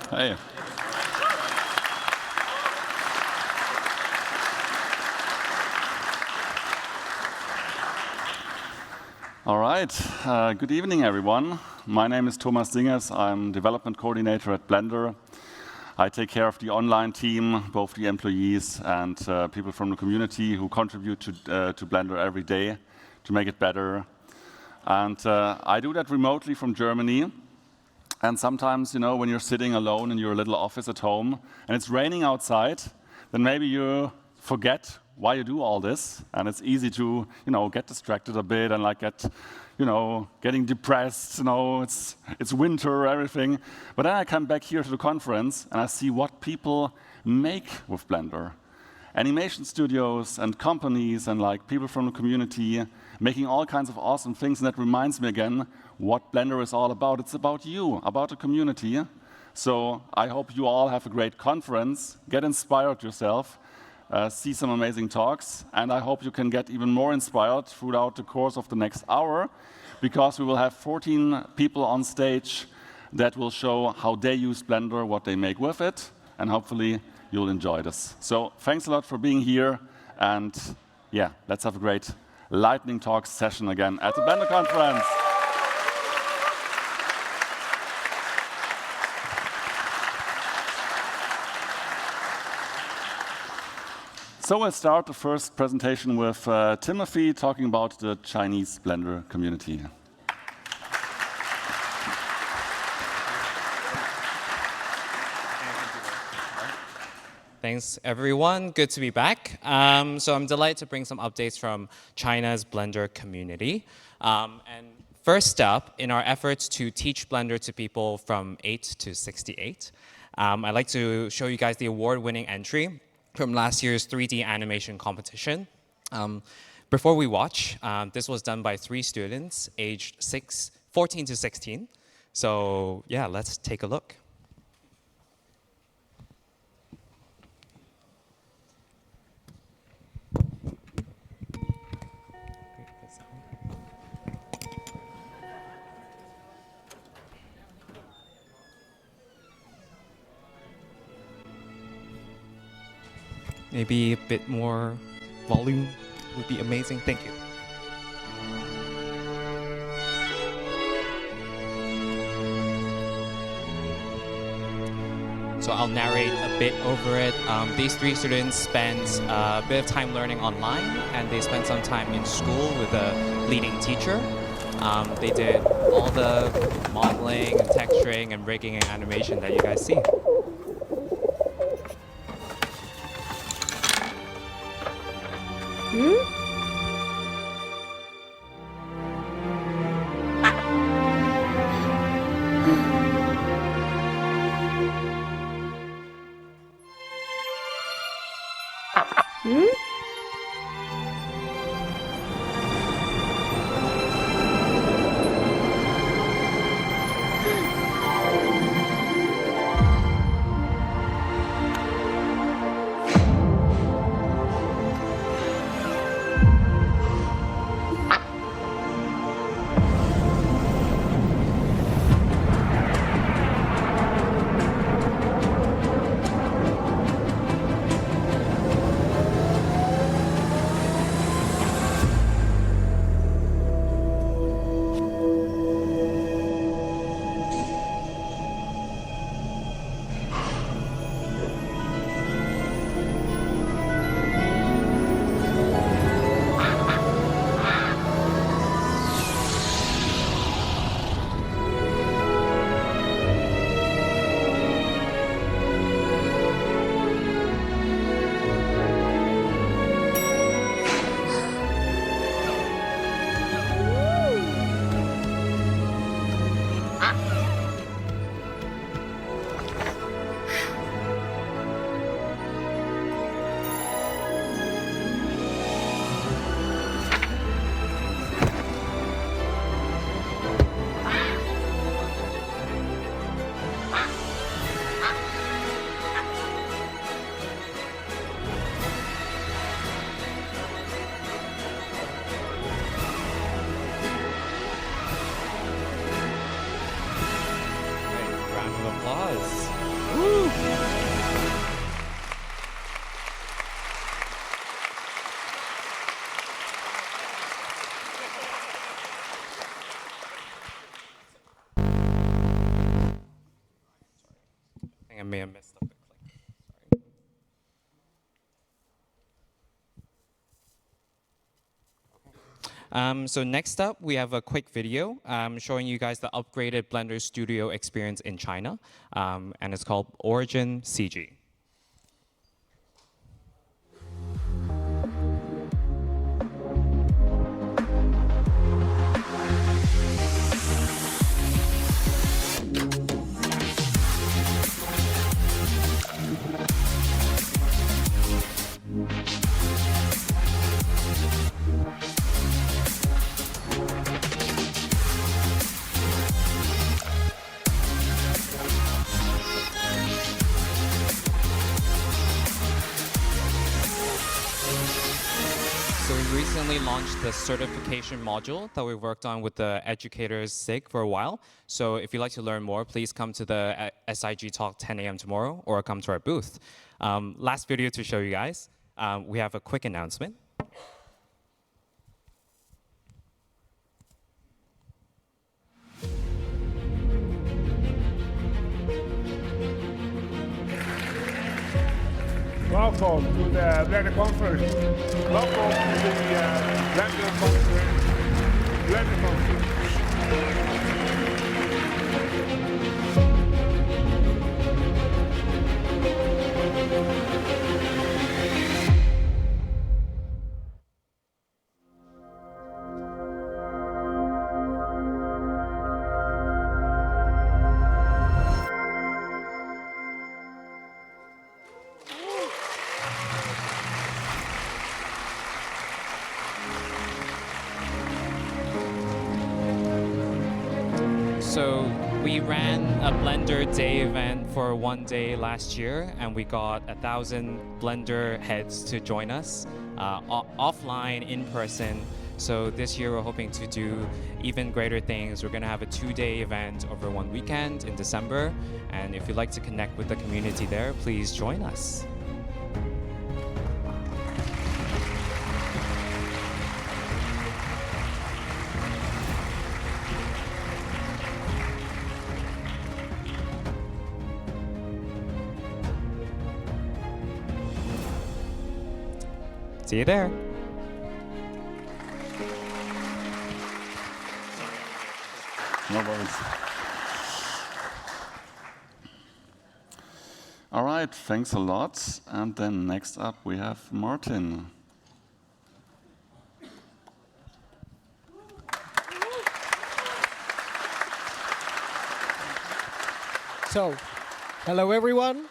Hey. All right. Good evening, everyone. My name is Thomas Singers. I'm development coordinator at Blender. I take care of the online team, both the employees and people from the community who contribute to Blender every day to make it better. And I do that remotely from Germany. And sometimes, you know, when you're sitting alone in your little office at home and it's raining outside, then maybe you forget why you do all this. And it's easy to, you know, get distracted a bit and like getting depressed, you know, it's winter, everything. But then I come back here to the conference and I see what people make with Blender. Animation studios and companies and like people from the community making all kinds of awesome things. And that reminds me again what Blender is all about. It's about you, about the community. So I hope you all have a great conference, get inspired yourself, see some amazing talks, and I hope you can get even more inspired throughout the course of the next hour, because we will have 14 people on stage that will show how they use Blender, what they make with it, and hopefully you'll enjoy this. So thanks a lot for being here, and yeah, let's have a great lightning talk session again at the Blender conference. So we'll start the first presentation with Timothy talking about the Chinese Blender community. Thanks, everyone. Good to be back. So I'm delighted to bring some updates from China's Blender community. And first up, in our efforts to teach Blender to people from 8 to 68, I'd like to show you guys the award-winning entry from last year's 3D animation competition. Before we watch, this was done by 3 students aged 14 to 16. So yeah, let's take a look. Maybe a bit more volume would be amazing. Thank you. So I'll narrate a bit over it. These 3 students spent a bit of time learning online, and they spent some time in school with a leading teacher. They did all the modeling and texturing and rigging and animation that you guys see. may have messed up the clicker. Sorry. So next up, we have a quick video showing you guys the upgraded Blender Studio experience in China, and it's called Origin CG. Recently launched the certification module that we worked on with the educators SIG for a while. So if you'd like to learn more, please come to the SIG talk 10 a.m. tomorrow or come to our booth. Last video to show you guys. We have a quick announcement. Welcome to the Blender Conference. Welcome to the Blender Conference. Blender Conference. So we ran a Blender Day event for one day last year, and we got 1,000 Blender heads to join us offline, in person. So this year we're hoping to do even greater things. We're going to have a 2-day event over one weekend in December. And if you'd like to connect with the community there, please join us. See you there. No worries. All right, thanks a lot. And then next up, we have Martin. So, hello everyone.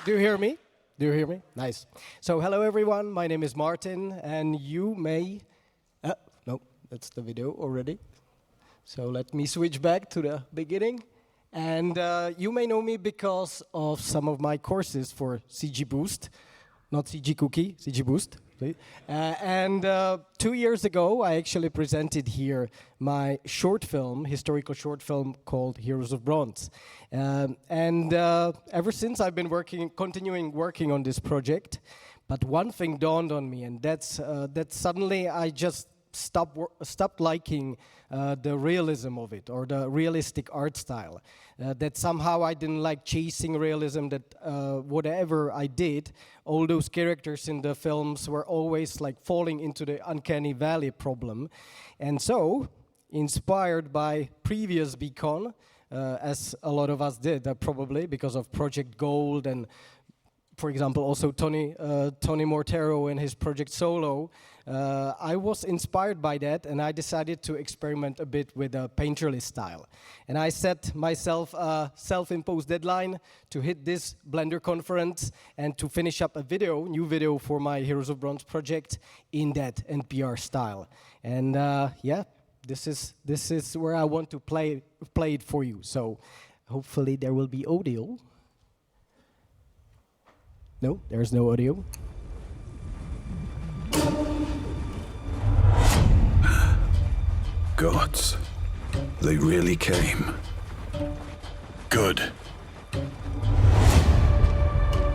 Do you hear me? Do you hear me? Nice. So, hello everyone. My name is Martin, and you may... no, that's the video already. So let me switch back to the beginning. And you may know me because of some of my courses for CG Boost. Not CG Cookie, CG Boost. And 2 years ago, I actually presented here my short film, historical short film called Heroes of Bronze. Ever since, I've been continuing working on this project. But one thing dawned on me, and that's that suddenly I just stopped liking the realism of it, or the realistic art style. That somehow I didn't like chasing realism, that whatever I did, all those characters in the films were always like falling into the uncanny valley problem. And so, inspired by previous BCON, as a lot of us did, probably because of Project Gold and, for example, also Tony Mortero and his Project Solo, I was inspired by that, and I decided to experiment a bit with a painterly style. And I set myself a self-imposed deadline to hit this Blender conference and to finish up a new video for my Heroes of Bronze project in that NPR style. And yeah, this is where I want to play it for you. So hopefully there will be audio. No, there's no audio. Gods, they really came. Good.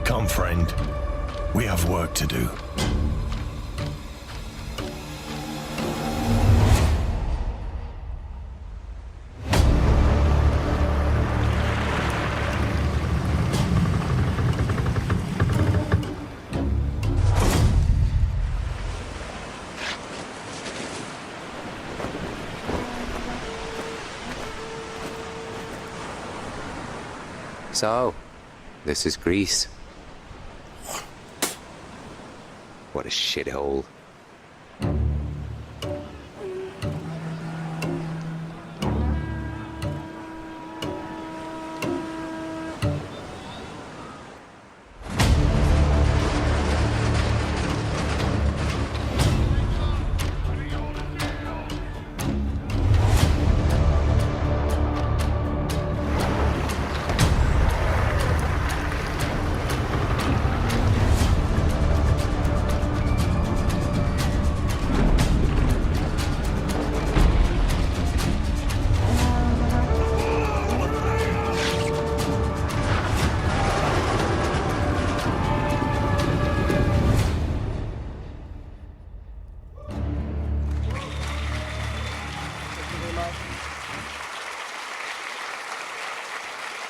Come, friend. We have work to do. So, this is Greece. What a shithole.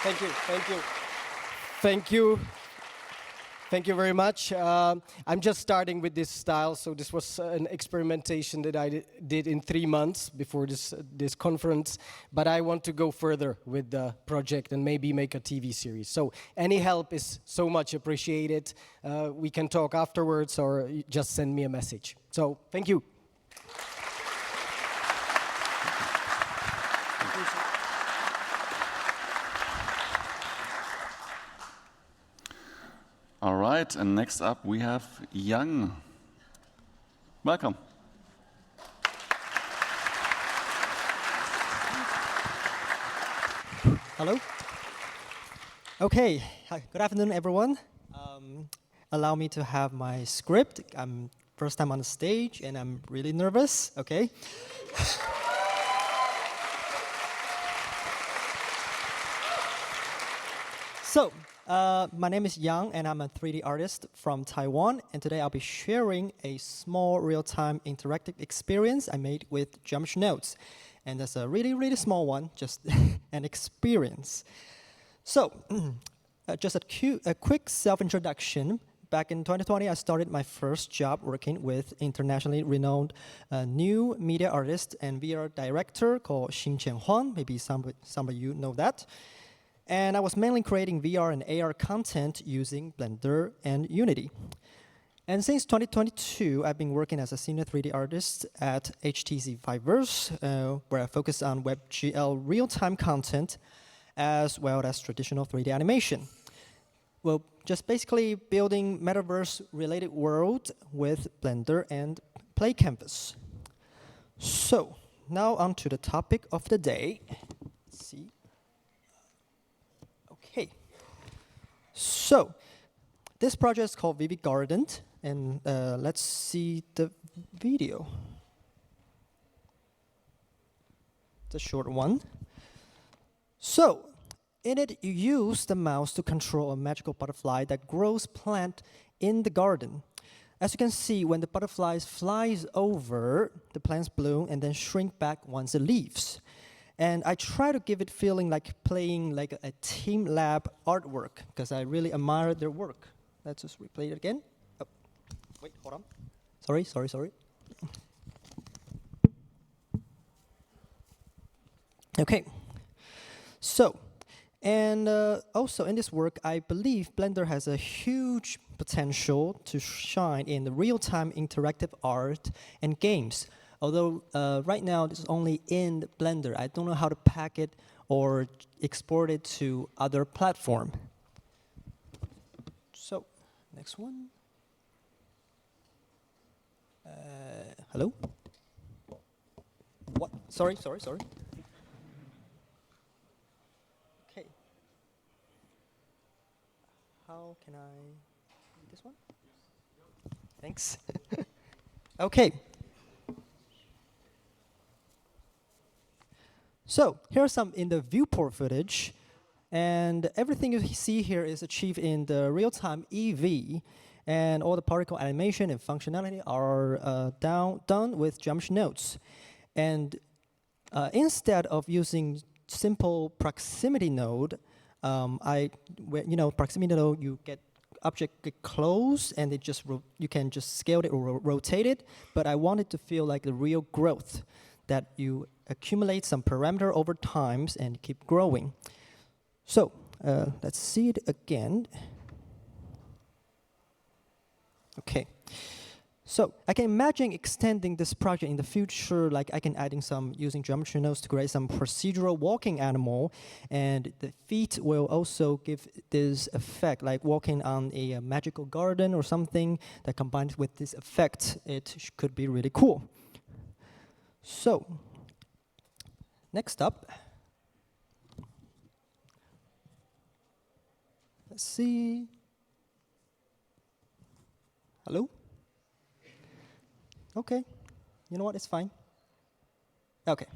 Thank you, thank you. Thank you. Thank you very much. I'm just starting with this style, so this was an experimentation that I did in 3 months before this conference, but I want to go further with the project and maybe make a TV series. So any help is so much appreciated. We can talk afterwards or just send me a message. So thank you. All right, and next up we have Yang. Welcome. Hello. Okay. Hi. Good afternoon, everyone. Allow me to have my script. I'm first time on the stage, and I'm really nervous. Okay. So, my name is Yang, and I'm a 3D artist from Taiwan. And today I'll be sharing a small real-time interactive experience I made with geometry nodes. And that's a really, really small one, just an experience. So, just a quick self-introduction. Back in 2020, I started my first job working with internationally renowned new media artist and VR director called Xingqian Huang. Maybe some of you know that. And I was mainly creating VR and AR content using Blender and Unity. And since 2022, I've been working as a senior 3D artist at HTC Viveverse, where I focus on WebGL real-time content, as well as traditional 3D animation. Well, just basically building metaverse-related world with Blender and Play Canvas. So, now on to the topic of the day. Let's see. Okay. So, this project is called Vivid Garden, and let's see the video. It's a short one. So, in it, you use the mouse to control a magical butterfly that grows plant in the garden. As you can see, when the butterfly flies over, the plants bloom and then shrink back once it leaves. And I try to give it feeling like playing like a team lab artwork, because I really admire their work. Let's just replay it again. Oh, wait, hold on. Sorry. Okay. So, and also in this work, I believe Blender has a huge potential to shine in the real-time interactive art and games. Although right now it's only in Blender. I don't know how to pack it or export it to other platform. So, next one. Hello? What? Sorry. Okay. How can I do this one? Thanks. Okay. So here's some in the viewport footage, and everything you see here is achieved in the real-time EV, and all the particle animation and functionality are done with geometry nodes. And instead of using simple proximity node, proximity node, you get object get close, and it just you can just scale it or rotate it. But I want it to feel like the real growth, that you accumulate some parameter over times and keep growing. So let's see it again. Okay. So I can imagine extending this project in the future, like I can adding some, using geometry nodes to create some procedural walking animal, and the feet will also give this effect, like walking on a magical garden or something that combined with this effect, it could be really cool. So, next up, let's see. Hello? Okay, you know what, it's fine. Okay.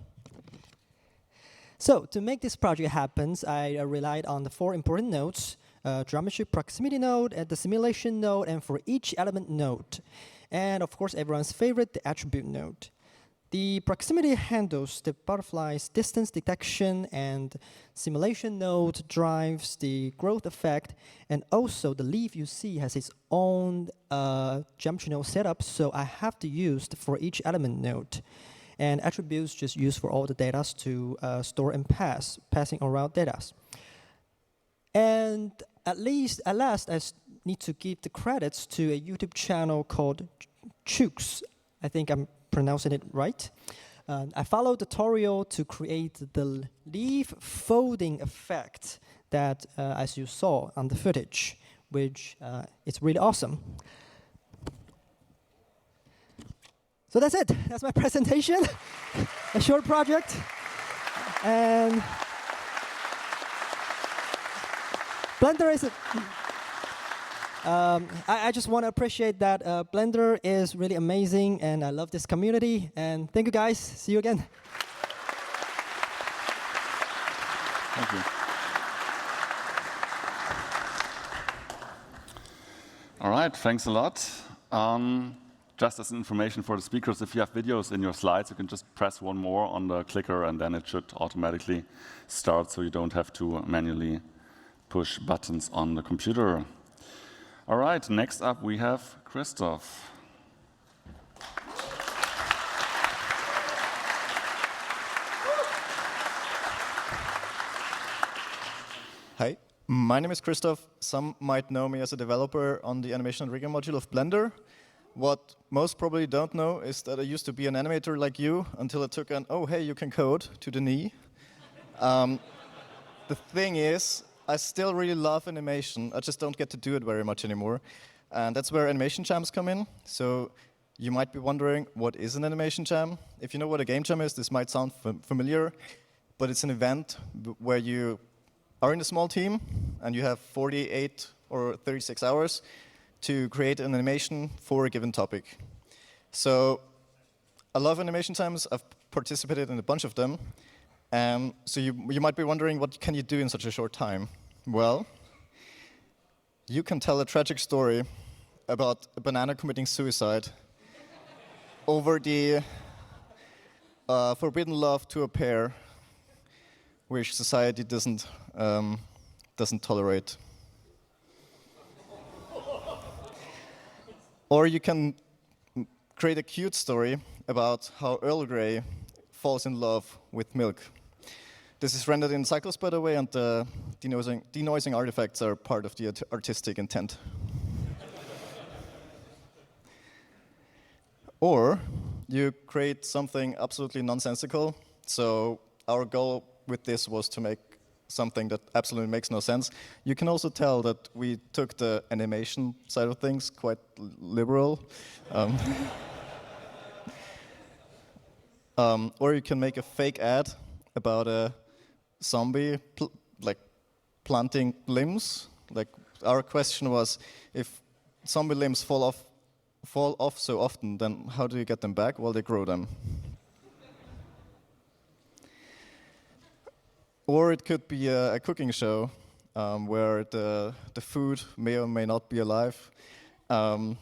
So to make this project happen, I relied on the 4 important nodes, geometry proximity node, and the simulation node, and for each element node. And of course, everyone's favorite, the attribute node. The proximity handles the butterfly's distance detection, and simulation node drives the growth effect, and also the leaf you see has its own geometry node setup, so I have to use for each element node. And attributes just used for all the data to store and passing around data. And at last, I need to give the credits to a YouTube channel called Chooks. I think I'm pronouncing it right. I followed the tutorial to create the leaf folding effect that, as you saw on the footage, which is really awesome. So that's it. That's my presentation. A short project. And Blender is I just want to appreciate that Blender is really amazing, and I love this community. And thank you, guys. See you again. Thank you. All right, thanks a lot. Just as information for the speakers, if you have videos in your slides, you can just press one more on the clicker, and then it should automatically start, so you don't have to manually push buttons on the computer. All right, next up we have Christoph. Hi, my name is Christoph. Some might know me as a developer on the animation and rigging module of Blender. What most probably don't know is that I used to be an animator like you until I took an, oh, hey, you can code to the knee. The thing is, I still really love animation. I just don't get to do it very much anymore. And that's where animation jams come in. So you might be wondering, what is an animation jam? If you know what a game jam is, this might sound familiar, but it's an event where you are in a small team and you have 48 or 36 hours to create an animation for a given topic. So I love animation jams. I've participated in a bunch of them. So you might be wondering, what can you do in such a short time? Well, you can tell a tragic story about a banana committing suicide over the forbidden love to a pair, which society doesn't tolerate. Or you can create a cute story about how Earl Grey falls in love with milk. This is rendered in cycles, by the way, and the denoising artifacts are part of the artistic intent. Or you create something absolutely nonsensical. So our goal with this was to make something that absolutely makes no sense. You can also tell that we took the animation side of things quite liberal. Or you can make a fake ad about a zombie planting limbs. Like, our question was, if zombie limbs fall off so often, then how do you get them back? Well, they grow them. Or it could be a cooking show where the food may or may not be alive. And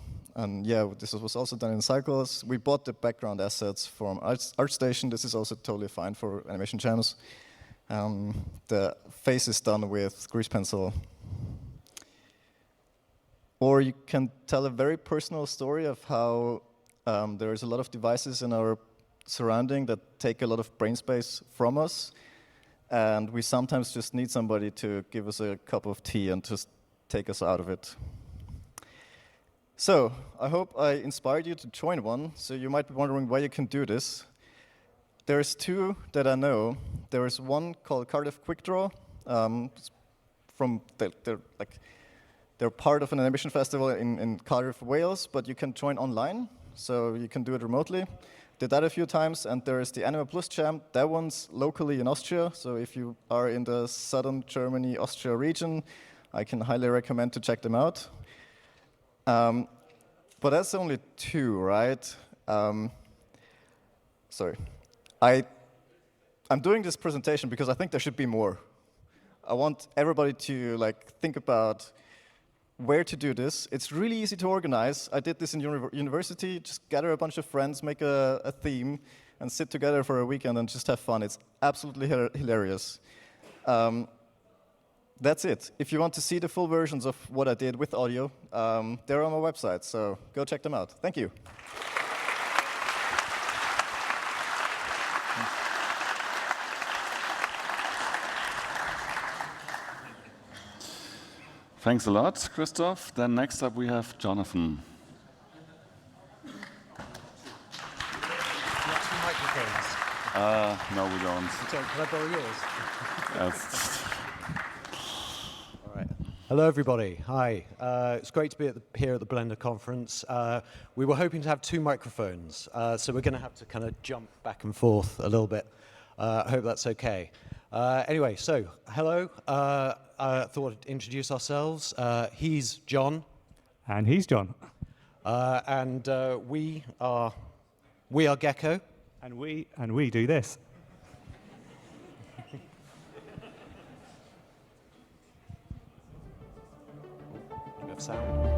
yeah, this was also done in cycles. We bought the background assets from ArtStation. This is also totally fine for animation jams. The face is done with grease pencil. Or you can tell a very personal story of how there is a lot of devices in our surrounding that take a lot of brain space from us. and we sometimes just need somebody to give us a cup of tea and just take us out of it. So, I hope I inspired you to join one. So you might be wondering why you can do this. There's two that I know. There is one called Cardiff Quick Draw. They're part of an animation festival in Cardiff, Wales, but you can join online, so you can do it remotely. Did that a few times, and there is the Anima Plus Jam. That one's locally in Austria, so if you are in the southern Germany, Austria region, I can highly recommend to check them out. But that's only two, right? Sorry. I'm doing this presentation because I think there should be more. I want everybody to think about where to do this. It's really easy to organize. I did this in university. Just gather a bunch of friends, make a theme, and sit together for a weekend and just have fun. It's absolutely hilarious. That's it. If you want to see the full versions of what I did with audio, they're on my website, so go check them out. Thank you. Thanks a lot, Christoph. Then next up we have Jonathan. No, we don't. Sorry, can I borrow yours? Yes. All right. Hello, everybody. Hi. It's great to be here at the Blender conference. We were hoping to have two microphones, so we're going to have to kind of jump back and forth a little bit. I hope that's okay. Anyway, so hello. I thought I'd introduce ourselves. He's John. And he's John. And we are Gecko. And we do this. We have sound.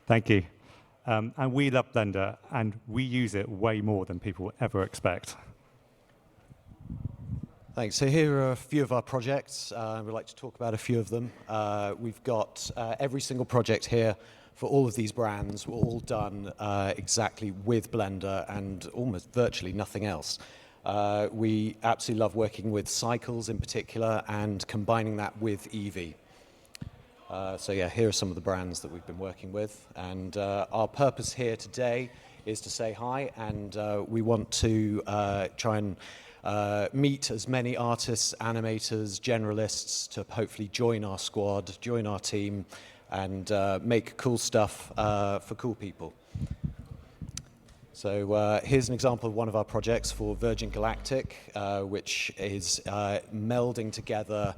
Thank you. And we love Blender, and we use it way more than people ever expect. Thanks. So here are a few of our projects. We'd like to talk about a few of them. We've got every single project here for all of these brands were all done exactly with Blender and almost virtually nothing else. We absolutely love working with cycles in particular and combining that with Eevee. So yeah, here are some of the brands that we've been working with. And our purpose here today is to say hi, and we want to try and meet as many artists, animators, generalists to hopefully join our squad, join our team, and make cool stuff for cool people. So here's an example of one of our projects for Virgin Galactic, which is melding together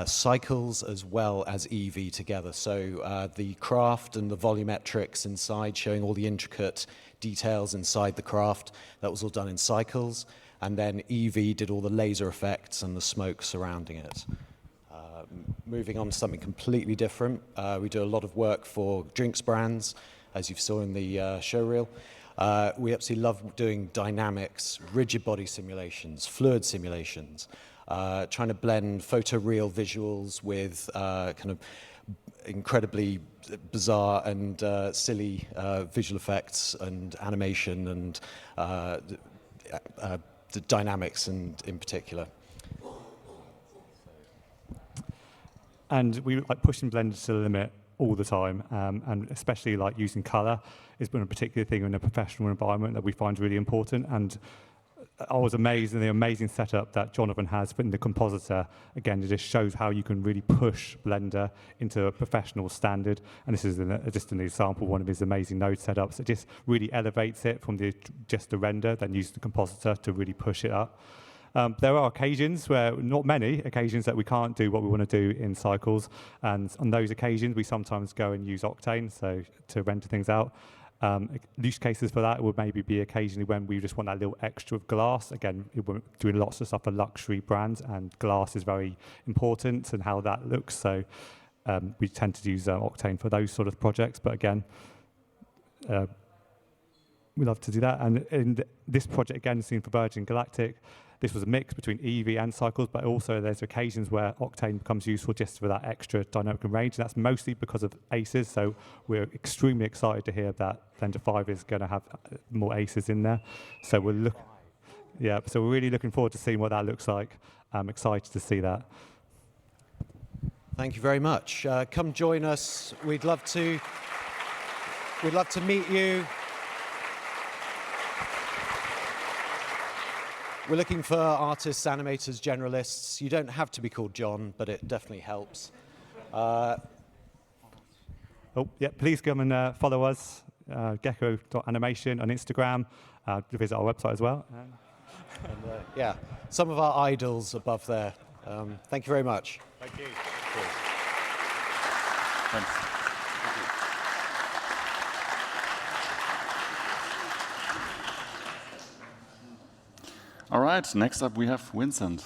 cycles as well as Eevee together. So the craft and the volumetrics inside, showing all the intricate details inside the craft, that was all done in cycles. And then Eevee did all the laser effects and the smoke surrounding it. Moving on to something completely different, we do a lot of work for drinks brands, as you saw in the showreel. We absolutely love doing dynamics, rigid body simulations, fluid simulations, trying to blend photoreal visuals with kind of incredibly bizarre and silly visual effects and animation and the dynamics in particular. And we like pushing Blender to the limit all the time, and especially like using color has been a particular thing in a professional environment that we find really important. And I was amazed in the amazing setup that Jonathan has in the compositor. Again, it just shows how you can really push Blender into a professional standard. And this is just an example, one of his amazing node setups. It just really elevates it from just the render, then use the compositor to really push it up. There are occasions where, not many occasions, that we can't do what we want to do in cycles. And on those occasions, we sometimes go and use Octane to render things out. Use cases for that would maybe be occasionally when we just want that little extra of glass. Again, we're doing lots of stuff for luxury brands, and glass is very important and how that looks. So we tend to use Octane for those sort of projects. But again, we love to do that. And in this project, again, seen for Virgin Galactic, this was a mix between EV and cycles, but also there's occasions where Octane becomes useful just for that extra dynamic range, and that's mostly because of ACEs. So we're extremely excited to hear that Blender 5 is going to have more ACEs in there. So we're really looking forward to seeing what that looks like. I'm excited to see that. Thank you very much. Come join us. We'd love to meet you. We're looking for artists, animators, generalists. You don't have to be called John, but it definitely helps. Please come and follow us, gecko.animation on Instagram. Visit our website as well. Some of our idols above there. Thank you very much. Thank you. Thanks. All right, next up we have Vincent.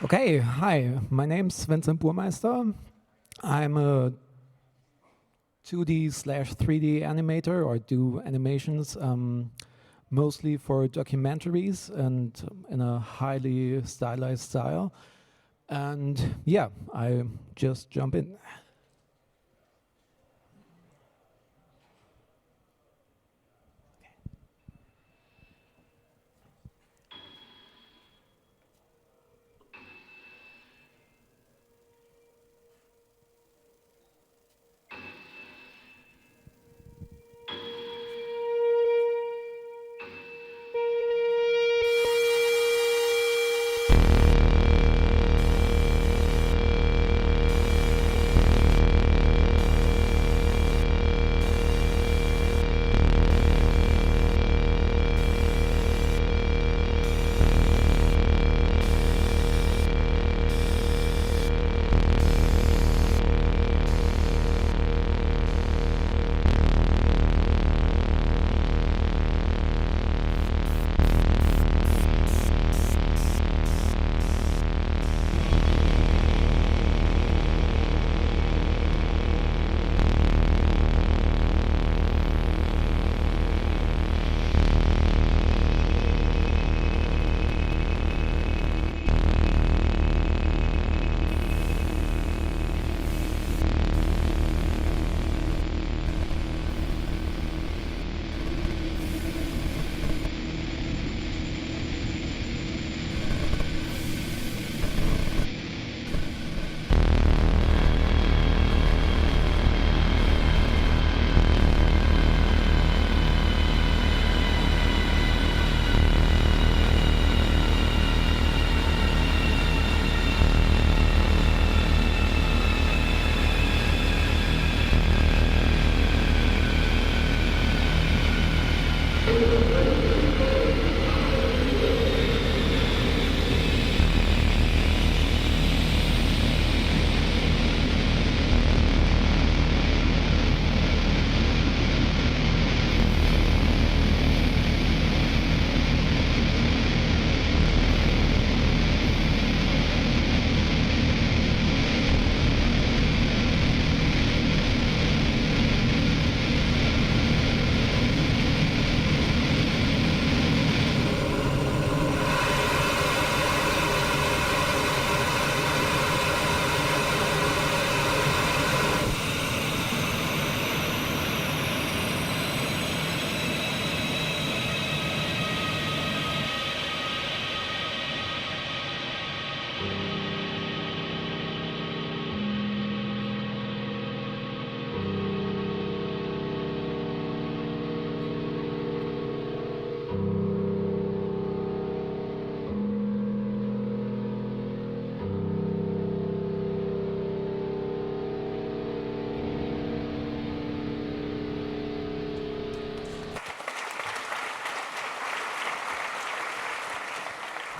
Okay, hi, my name's Vincent Burmeister. I'm a 2D/3D animator, or do animations mostly for documentaries and in a highly stylized style. And yeah, I just jump in.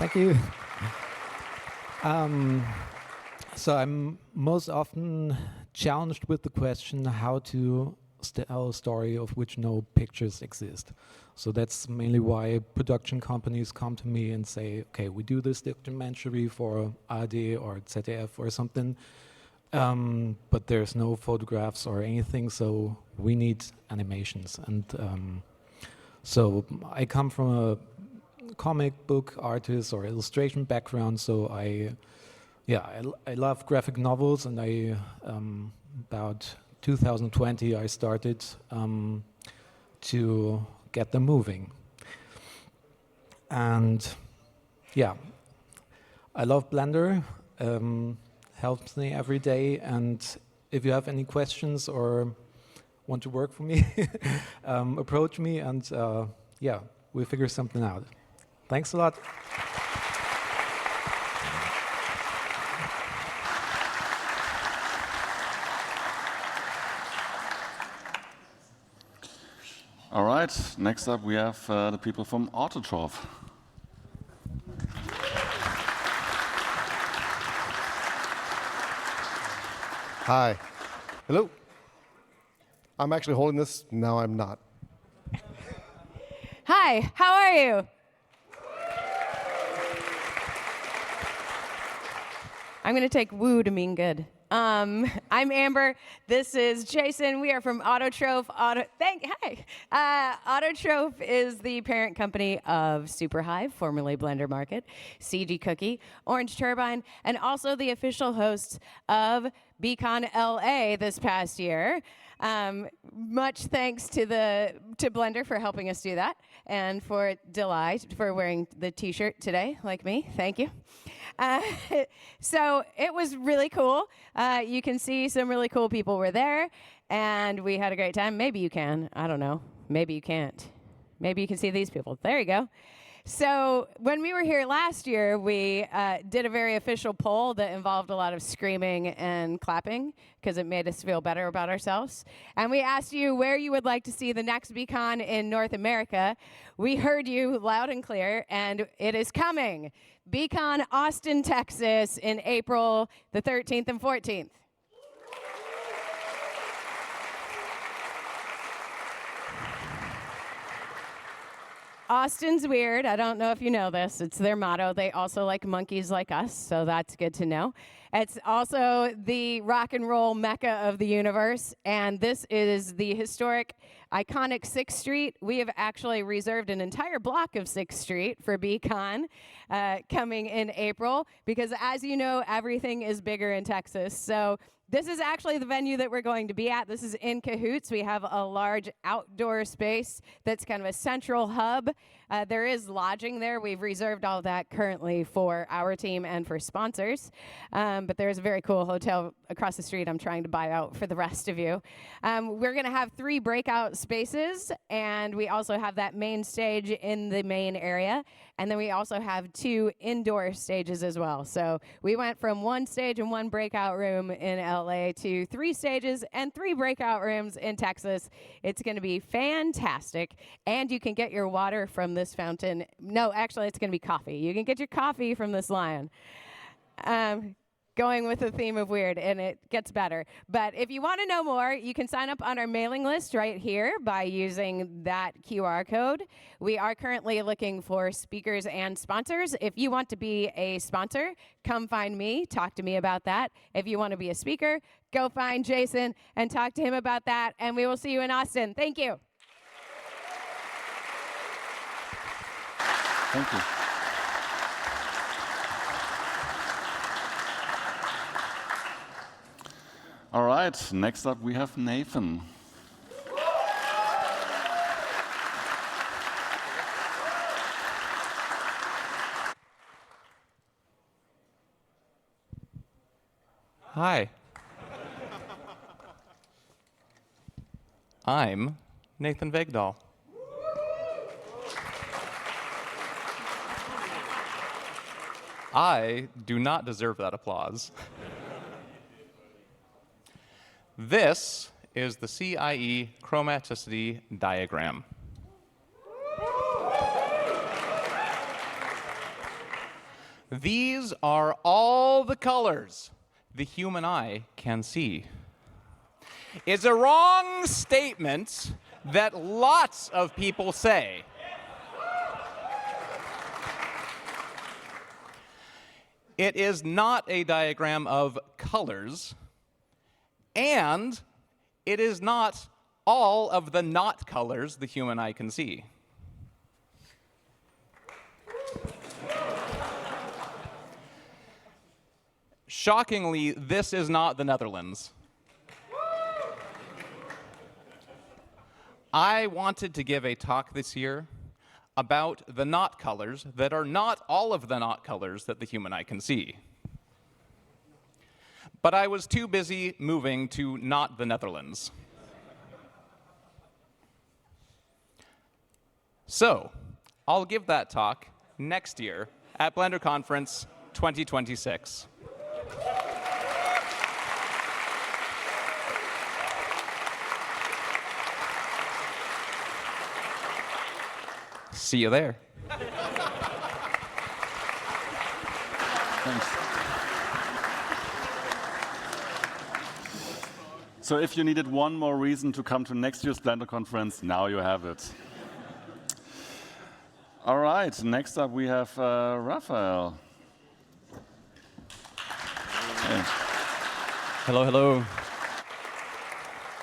Thank you. So I'm most often challenged with the question how to tell a story of which no pictures exist. So that's mainly why production companies come to me and say, okay, we do this documentary for ARD or ZDF or something, but there's no photographs or anything, so we need animations. And so I come from a comic book artist or illustration background, so I love graphic novels, and I about 2020 I started to get them moving. And yeah, I love Blender, helps me every day, and if you have any questions or want to work for me, approach me, and yeah, we'll figure something out. Thanks a lot. All right, next up we have the people from Autotroph. Hi. Hello. I'm actually holding this. Now I'm not. Hi, how are you? I'm going to take woo to mean good. I'm Amber. This is Jason. We are from Autotroph. Autotroph is the parent company of Superhive, formerly Blender Market, CG Cookie, Orange Turbine, and also the official hosts of BCON LA this past year. Much thanks to Blender for helping us do that, and for Delight for wearing the T-shirt today, like me. Thank you. So it was really cool. You can see some really cool people were there, and we had a great time. Maybe you can. I don't know. Maybe you can't. Maybe you can see these people. There you go. So when we were here last year, we did a very official poll that involved a lot of screaming and clapping because it made us feel better about ourselves. And we asked you where you would like to see the next BCON in North America. We heard you loud and clear, and it is coming. BCON Austin, Texas in April the 13th and 14th. Austin's weird. I don't know if you know this. It's their motto. They also like monkeys like us, so that's good to know. It's also the rock and roll mecca of the universe, and this is the historic, iconic 6th Street. We have actually reserved an entire block of 6th Street for BCON coming in April, because as you know, everything is bigger in Texas. So this is actually the venue that we're going to be at. This is in Cahoots. We have a large outdoor space that's kind of a central hub. There is lodging there. We've reserved all that currently for our team and for sponsors. But there's a very cool hotel across the street I'm trying to buy out for the rest of you. We're going to have 3 breakout spaces, and we also have that main stage in the main area. And then we also have 2 indoor stages as well. So we went from 1 stage and 1 breakout room in LA to 3 stages and 3 breakout rooms in Texas. It's going to be fantastic. And you can get your water from this fountain. No, actually, it's going to be coffee. You can get your coffee from this lion. Going with the theme of weird, and it gets better. But if you want to know more, you can sign up on our mailing list right here by using that QR code. We are currently looking for speakers and sponsors. If you want to be a sponsor, come find me, talk to me about that. If you want to be a speaker, go find Jason and talk to him about that, and we will see you in Austin. Thank you. Thank you. All right, next up we have Nathan. Hi. I'm Nathan Vegdahl. I do not deserve that applause. This is the CIE chromaticity diagram. These are all the colors the human eye can see. It's a wrong statement that lots of people say. It is not a diagram of colors, and it is not all of the not colors the human eye can see. Shockingly, this is not the Netherlands. I wanted to give a talk this year about the not colors that are not all of the not colors that the human eye can see. But I was too busy moving to not the Netherlands. So, I'll give that talk next year at Blender Conference 2026. See you there. Thanks. So if you needed one more reason to come to next year's Blender conference, now you have it. All right, next up we have Rafael. Hey. Hello, hello.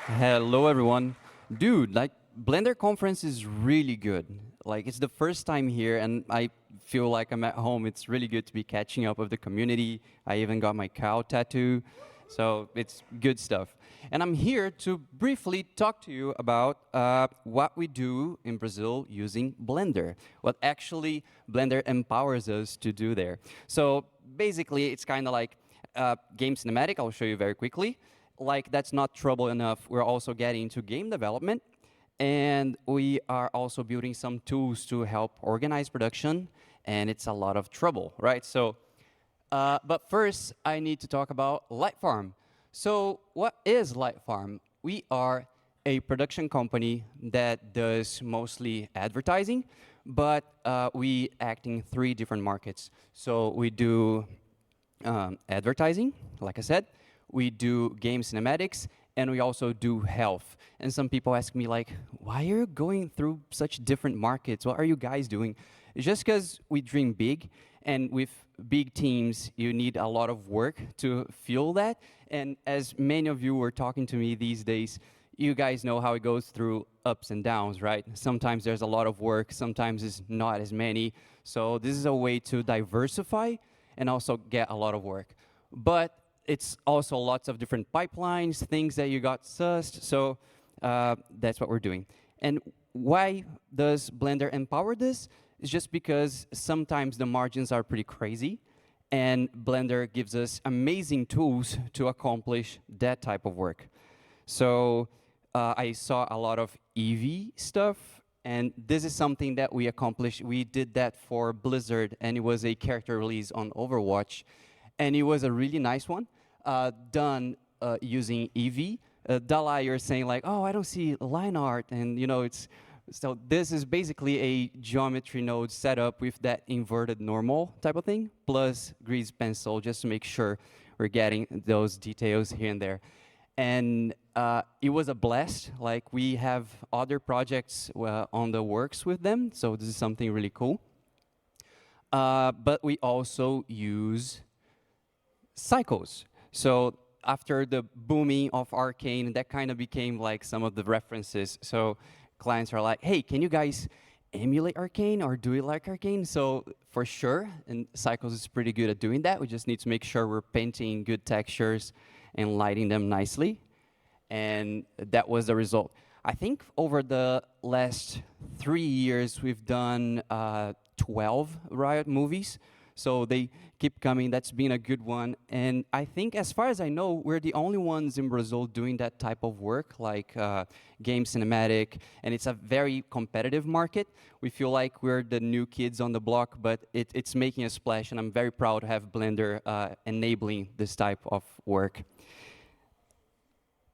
Hello, everyone. Dude, like, Blender conference is really good. Like, it's the first time here, and I feel like I'm at home. It's really good to be catching up with the community. I even got my cow tattoo, so it's good stuff. And I'm here to briefly talk to you about what we do in Brazil using Blender, what actually Blender empowers us to do there. So basically, it's kind of like game cinematic. I'll show you very quickly. Like, that's not trouble enough. We're also getting into game development. And we are also building some tools to help organize production, and it's a lot of trouble, right? So, but first, I need to talk about Lightfarm. So, what is Lightfarm? We are a production company that does mostly advertising, but we act in 3 different markets. So, we do advertising, like I said, we do game cinematics, and we also do health. And some people ask me, like, why are you going through such different markets? What are you guys doing? It's just because we dream big, and with big teams, you need a lot of work to fuel that. And as many of you were talking to me these days, you guys know how it goes through ups and downs, right? Sometimes there's a lot of work, sometimes it's not as many. So this is a way to diversify and also get a lot of work. But it's also lots of different pipelines, things that you got sussed, so that's what we're doing. And why does Blender empower this? It's just because sometimes the margins are pretty crazy, and Blender gives us amazing tools to accomplish that type of work. So I saw a lot of EV stuff, and this is something that we accomplished. We did that for Blizzard, and it was a character release on Overwatch. And it was a really nice one, done using Eevee. Dalai, you're saying like, oh, I don't see line art, and you know, it's so this is basically a geometry node set up with that inverted normal type of thing, plus grease pencil, just to make sure we're getting those details here and there. And it was a blast. Like, we have other projects on the works with them, so this is something really cool. But we also use cycles. So after the booming of Arcane, that kind of became like some of the references. So clients are like, hey, can you guys emulate Arcane or do it like Arcane? So for sure, and Cycles is pretty good at doing that. We just need to make sure we're painting good textures and lighting them nicely. And that was the result. I think over the last 3 years, we've done 12 Riot movies. So they keep coming. That's been a good one. And I think, as far as I know, we're the only ones in Brazil doing that type of work, like game cinematic. And it's a very competitive market. We feel like we're the new kids on the block, but it's making a splash. And I'm very proud to have Blender enabling this type of work.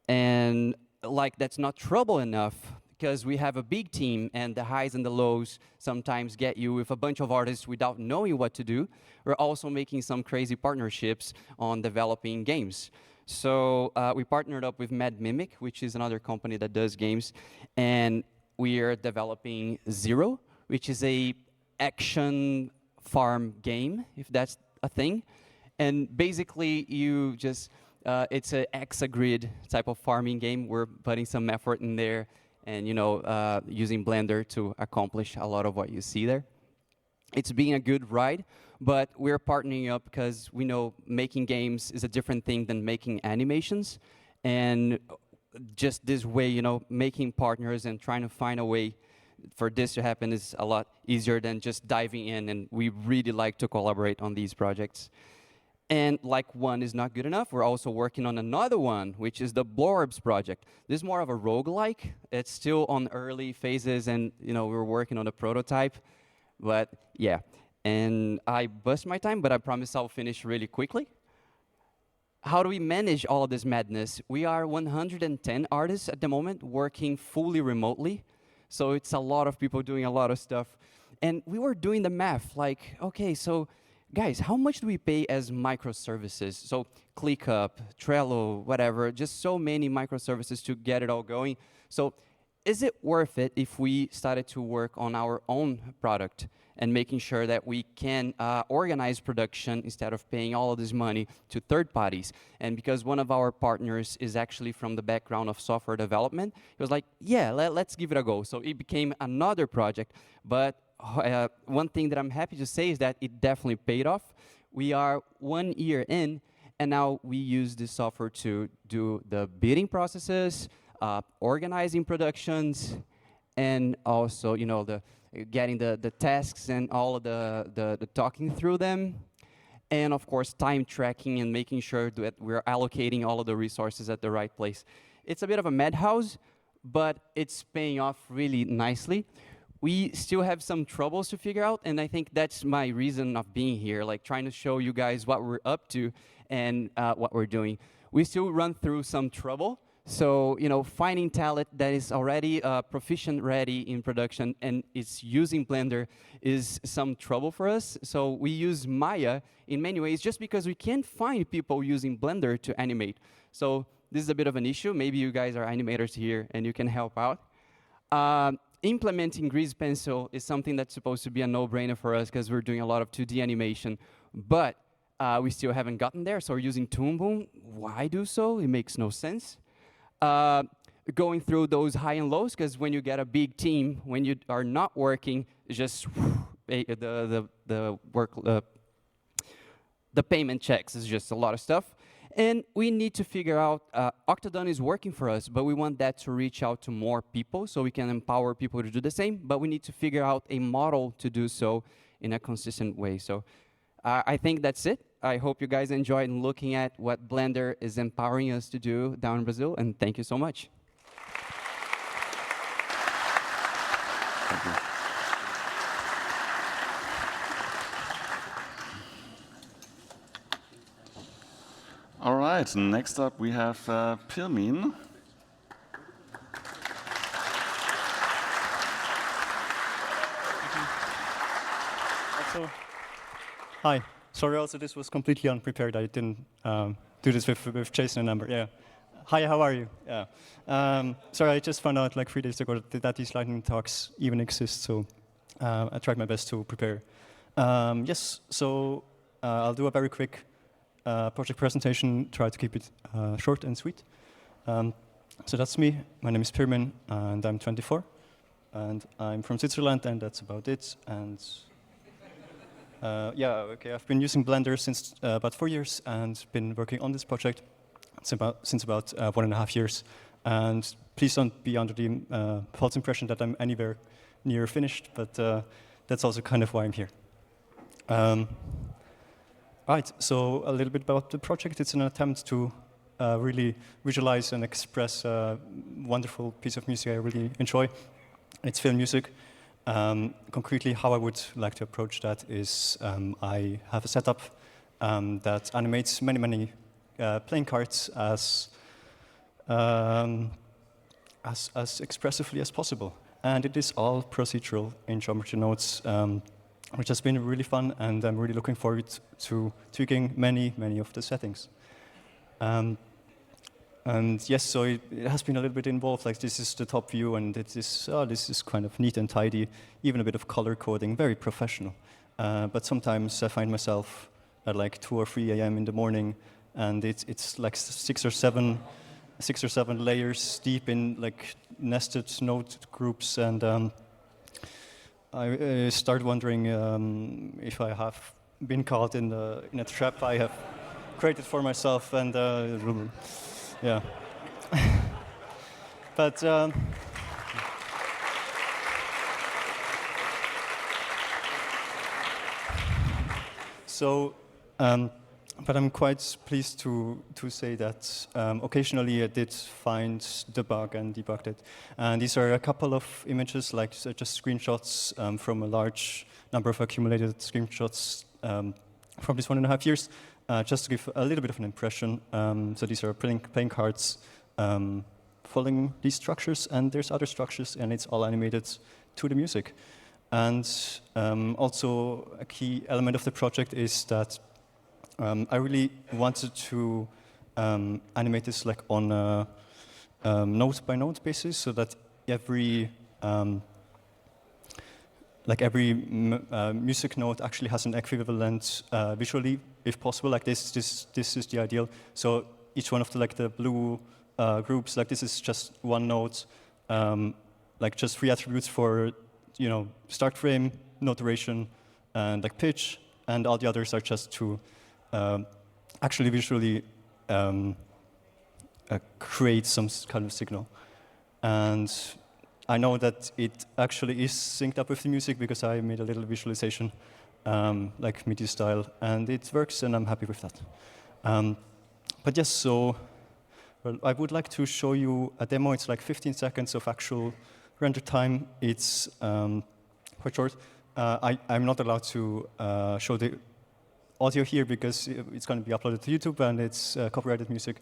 And like, that's not trouble enough. because we have a big team and the highs and the lows sometimes get you with a bunch of artists without knowing what to do. We're also making some crazy partnerships on developing games. So we partnered up with Mad Mimic, which is another company that does games, and we are developing Zero, which is a action farm game, if that's a thing. And basically, you just it's an hexagrid type of farming game. We're putting some effort in there, and using Blender to accomplish a lot of what you see there. It's been a good ride, but we're partnering up because we know making games is a different thing than making animations, and just this way, making partners and trying to find a way for this to happen is a lot easier than just diving in, and we really like to collaborate on these projects. And like one is not good enough, we're also working on another one, which is the Blorbs project. This is more of a roguelike. It's still on early phases, and we're working on a prototype. But yeah, and I bust my time, but I promise I'll finish really quickly. How do we manage all of this madness? We are 110 artists at the moment working fully remotely. So it's a lot of people doing a lot of stuff. And we were doing the math, like, okay, so guys, how much do we pay as microservices? So ClickUp, Trello, whatever, just so many microservices to get it all going. So is it worth it if we started to work on our own product and making sure that we can organize production instead of paying all of this money to third parties? And because one of our partners is actually from the background of software development, he was like, yeah, let's give it a go. So it became another project. But one thing that I'm happy to say is that it definitely paid off. We are 1 year in, and now we use this software to do the bidding processes, organizing productions, and also, getting the tasks and all of the talking through them. And of course, time tracking and making sure that we're allocating all of the resources at the right place. It's a bit of a madhouse, but it's paying off really nicely. We still have some troubles to figure out, and I think that's my reason of being here, like trying to show you guys what we're up to and what we're doing. We still run through some trouble. So, finding talent that is already proficient ready in production and is using Blender is some trouble for us. So we use Maya in many ways just because we can't find people using Blender to animate. So this is a bit of an issue. Maybe you guys are animators here and you can help out. Implementing Grease Pencil is something that's supposed to be a no-brainer for us because we're doing a lot of 2D animation. But we still haven't gotten there, so we're using Toon Boom. Why do so? It makes no sense. Going through those high and lows, because when you get a big team, when you are not working, it's just the payment checks is just a lot of stuff. And we need to figure out, Octodon is working for us, but we want that to reach out to more people so we can empower people to do the same, but we need to figure out a model to do so in a consistent way. So I think that's it. I hope you guys enjoyed looking at what Blender is empowering us to do down in Brazil, and thank you so much. Thank you. All right, next up we have Pirmin. Hi. Sorry, also this was completely unprepared. I didn't do this with Jason and Amber. Yeah. Hi, how are you? Yeah. Sorry, I just found out like 3 days ago that these lightning talks even exist, so I tried my best to prepare. Yes, so I'll do a very quick project presentation, try to keep it short and sweet. So that's me. My name is Pirmin, and I'm 24. And I'm from Switzerland, and that's about it. And yeah, okay, I've been using Blender since about 4 years and been working on this project since about 1.5 years. And please don't be under the false impression that I'm anywhere near finished, but that's also kind of why I'm here. Right, so a little bit about the project. It's an attempt to really visualize and express a wonderful piece of music I really enjoy. It's film music. Concretely, how I would like to approach that is I have a setup that animates many playing cards as as expressively as possible. And it is all procedural in Geometry Notes, which has been really fun, and I'm really looking forward to tweaking many of the settings. And yes, so it has been a little bit involved. Like, this is the top view, and this is kind of neat and tidy, even a bit of color coding, very professional. But sometimes I find myself at like 2 or 3 a.m. in the morning, and it's like 6 or 7 layers deep in like nested node groups, and I start wondering if I have been caught in a trap I have created for myself, and yeah. But so, but I'm quite pleased to say that occasionally I did find the bug and debugged it. And these are a couple of images, like just screenshots from a large number of accumulated screenshots from this 1.5 years, just to give a little bit of an impression. So these are playing cards following these structures, and there's other structures, and it's all animated to the music. And also a key element of the project is that I really wanted to animate this like on a node-by-node basis, so that every music node actually has an equivalent visually, if possible. Like this is the ideal. So each one of the blue groups, like this is just one node, like just 3 attributes for start frame, node duration, and like pitch, and all the others are just to actually visually create some kind of signal. And I know that it actually is synced up with the music because I made a little visualization, like MIDI style, and it works, and I'm happy with that. But yes, so I would like to show you a demo. It's like 15 seconds of actual render time. It's quite short. I'm not allowed to show the audio here because it's going to be uploaded to YouTube, and it's copyrighted music.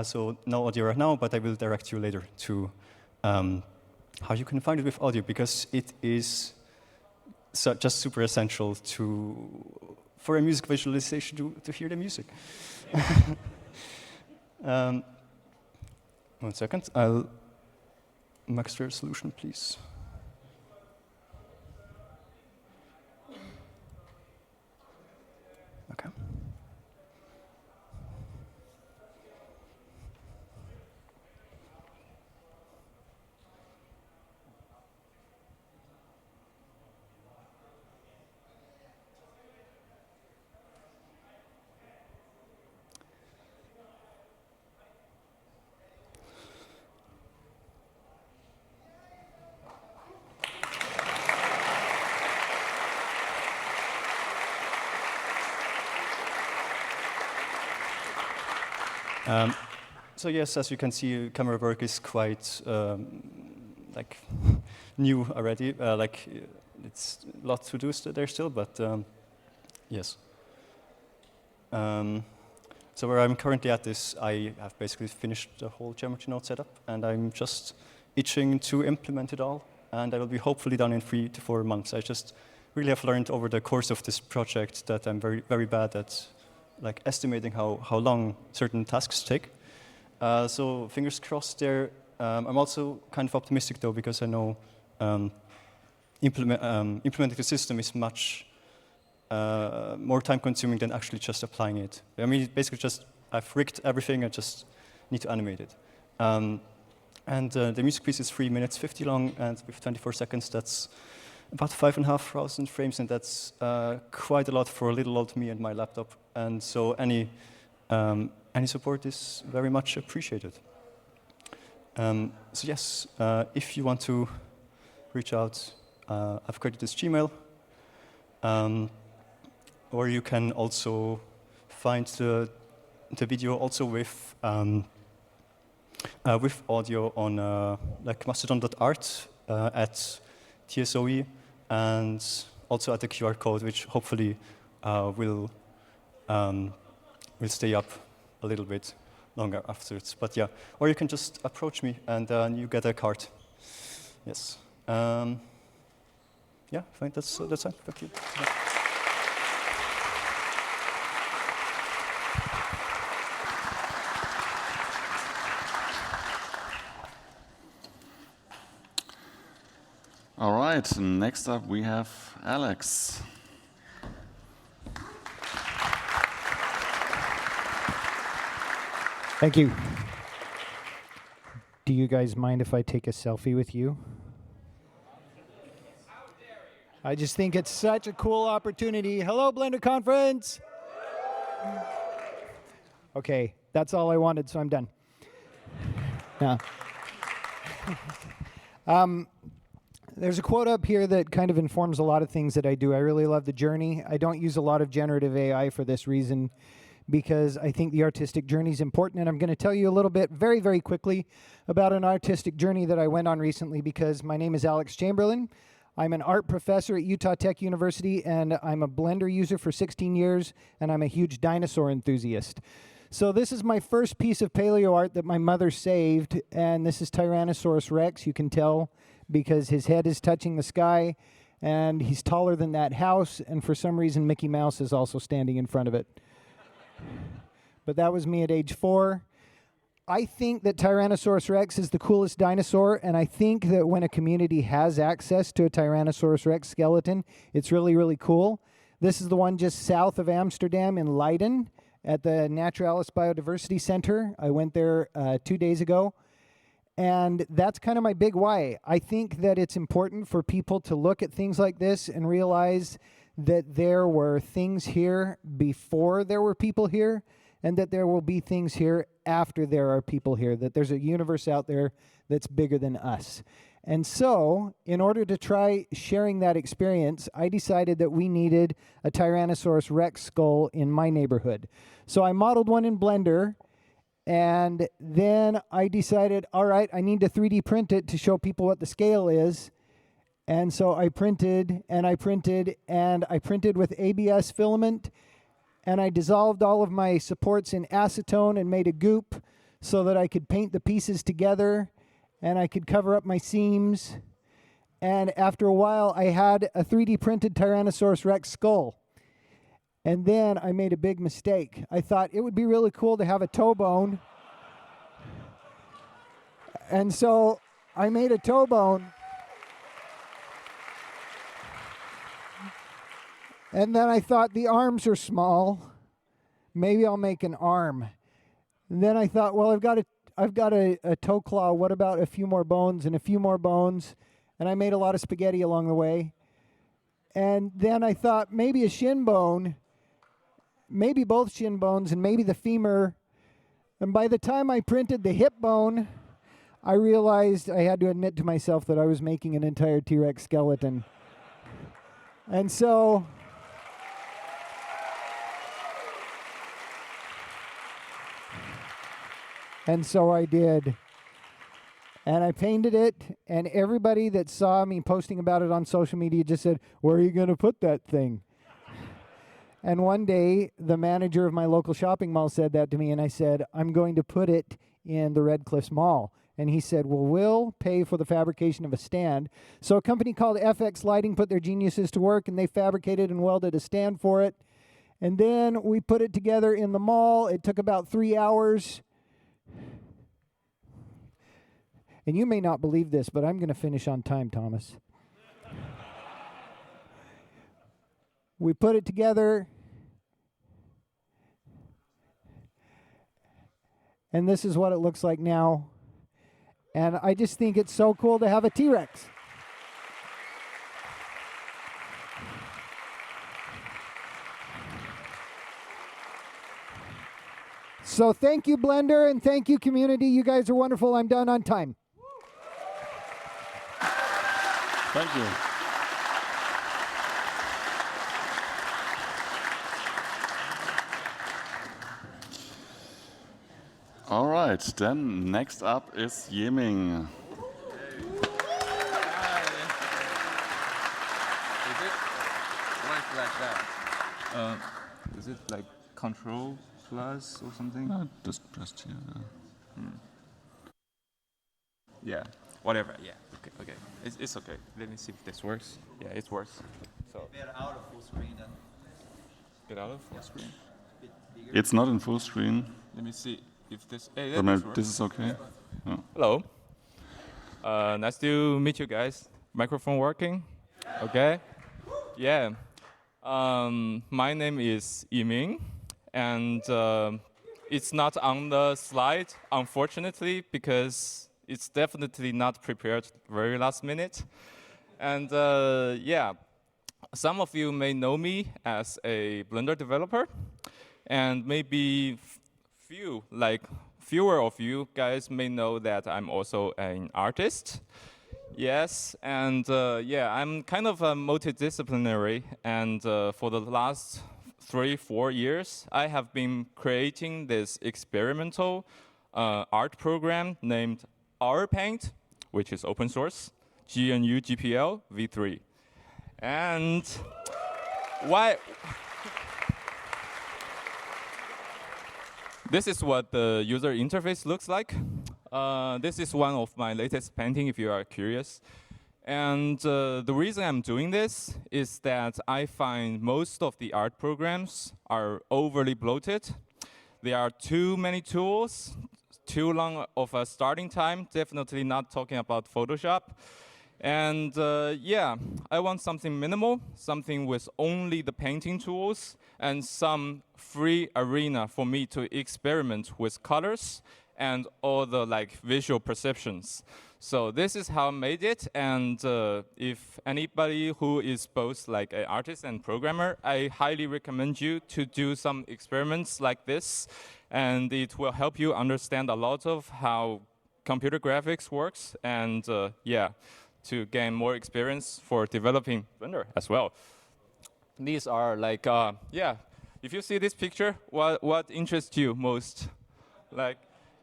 So no audio right now, but I will direct you later to how you can find it with audio, because it is just super essential for a music visualization to hear the music. 1 second. I'll max the resolution, please. Okay. So yes, as you can see, camera work is quite like new already. Like it's a lot to do there still, but yes. So where I'm currently at is I have basically finished the whole Geometry Node setup, and I'm just itching to implement it all, and I will be hopefully done in 3 to 4 months. I just really have learned over the course of this project that I'm very, very bad at like estimating how long certain tasks take. So fingers crossed there. I'm also kind of optimistic though, because I know implementing the system is much more time consuming than actually just applying it. I mean, basically I've rigged everything, I just need to animate it. And the music piece is 3 minutes 50 long, and with 24 seconds, that's about 5,500 frames, and that's quite a lot for little old me and my laptop. And so any support is very much appreciated. So yes, if you want to reach out, I've created this Gmail, or you can also find the video also with audio on like mastodon.art at TSOE, and also at the QR code, which hopefully will stay up a little bit longer afterwards. But yeah, or you can just approach me and you get a card. Yes. Yeah, fine. That's it. Thank you. All right, next up we have Alex. Thank you. Do you guys mind if I take a selfie with you? I just think it's such a cool opportunity. Hello, Blender Conference! Okay, that's all I wanted, so I'm done. Yeah. There's a quote up here that kind of informs a lot of things that I do. I really love the journey. I don't use a lot of generative AI for this reason, because I think the artistic journey is important, and I'm going to tell you a little bit very, very quickly about an artistic journey that I went on recently, because my name is Alex Chamberlain. I'm an art professor at Utah Tech University, and I'm a Blender user for 16 years, and I'm a huge dinosaur enthusiast. So this is my first piece of paleo art that my mother saved, and this is Tyrannosaurus Rex. You can tell because his head is touching the sky, and he's taller than that house, and for some reason Mickey Mouse is also standing in front of it. But that was me at age 4. I think that Tyrannosaurus Rex is the coolest dinosaur, and I think that when a community has access to a Tyrannosaurus Rex skeleton, it's really, really cool. This is the one just south of Amsterdam in Leiden at the Naturalis Biodiversity Center. I went there 2 days ago. And that's kind of my big why. I think that it's important for people to look at things like this and realize that there were things here before there were people here, and that there will be things here after there are people here, that there's a universe out there that's bigger than us. And so, in order to try sharing that experience, I decided that we needed a Tyrannosaurus Rex skull in my neighborhood. So I modeled one in Blender, and then I decided, all right, I need to 3D print it to show people what the scale is. And so I printed, and I printed, and I printed with ABS filament, and I dissolved all of my supports in acetone and made a goop so that I could paint the pieces together, and I could cover up my seams. And after a while, I had a 3D printed Tyrannosaurus Rex skull. And then I made a big mistake. I thought it would be really cool to have a toe bone. And so I made a toe bone. And then I thought the arms are small. Maybe I'll make an arm. And then I thought, well, I've got a toe claw. What about a few more bones and a few more bones? And I made a lot of spaghetti along the way. And then I thought maybe a shin bone, maybe both shin bones, and maybe the femur. And by the time I printed the hip bone, I realized I had to admit to myself that I was making an entire T-Rex skeleton. And so I did. And I painted it, and everybody that saw me posting about it on social media just said, "Where are you going to put that thing?" And one day, the manager of my local shopping mall said that to me, and I said, "I'm going to put it in the Red Cliffs Mall." And he said, "Well, we'll pay for the fabrication of a stand." So a company called FX Lighting put their geniuses to work, and they fabricated and welded a stand for it. And then we put it together in the mall. It took about 3 hours. And you may not believe this, but I'm going to finish on time, Thomas. We put it together. And this is what it looks like now. And I just think it's so cool to have a T-Rex. So thank you, Blender, and thank you, community. You guys are wonderful. I'm done on time. Thank you. All right, then next up is Yiming. Is it like that? Is it like control plus or something? Just here. Yeah, whatever. Yeah, okay. It's okay. Let me see if this works. Yeah, it works. So Get out of full screen then. get out of full screen. It's not in full screen. Let me see if this. Hey, But this maybe works. this is okay. Yeah. Hello. Nice to meet you guys. Microphone working? Okay. Yeah. My name is Yiming, and it's not on the slide, unfortunately, because it's definitely not prepared very last minute. And yeah, some of you may know me as a Blender developer, and maybe fewer of you guys may know that I'm also an artist. Yes, and yeah, I'm kind of a multidisciplinary, and for the last 3-4 years, I have been creating this experimental art program named OurPaint, which is open source, GNU GPL v3. And why? This is what the user interface looks like. This is one of my latest painting, if you are curious. And the reason I'm doing this is that I find most of the art programs are overly bloated. There are too many tools, too long of a starting time, definitely not talking about Photoshop. And yeah, I want something minimal, something with only the painting tools, and some free arena for me to experiment with colors and all the visual perceptions. So this is how I made it, and if anybody who is both an artist and programmer, I highly recommend you to do some experiments like this, and it will help you understand a lot of how computer graphics works, and yeah, to gain more experience for developing Blender as well. These are yeah, if you see this picture, what interests you most?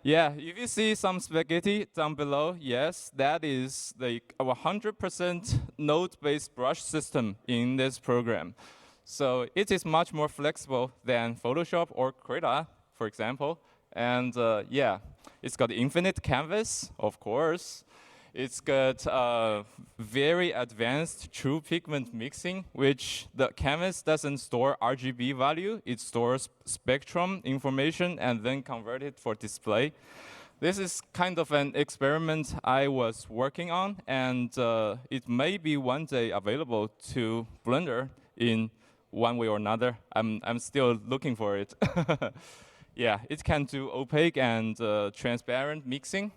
Yeah, if you see some spaghetti down below, yes, that is a 100% node-based brush system in this program. So it is much more flexible than Photoshop or Krita, for example. And yeah, it's got infinite canvas, of course. It's got very advanced true pigment mixing, which the canvas doesn't store RGB value. It stores spectrum information and then convert it for display. This is kind of an experiment I was working on, and it may be one day available to Blender in one way or another. I'm still looking for it. Yeah, it can do opaque and transparent mixing.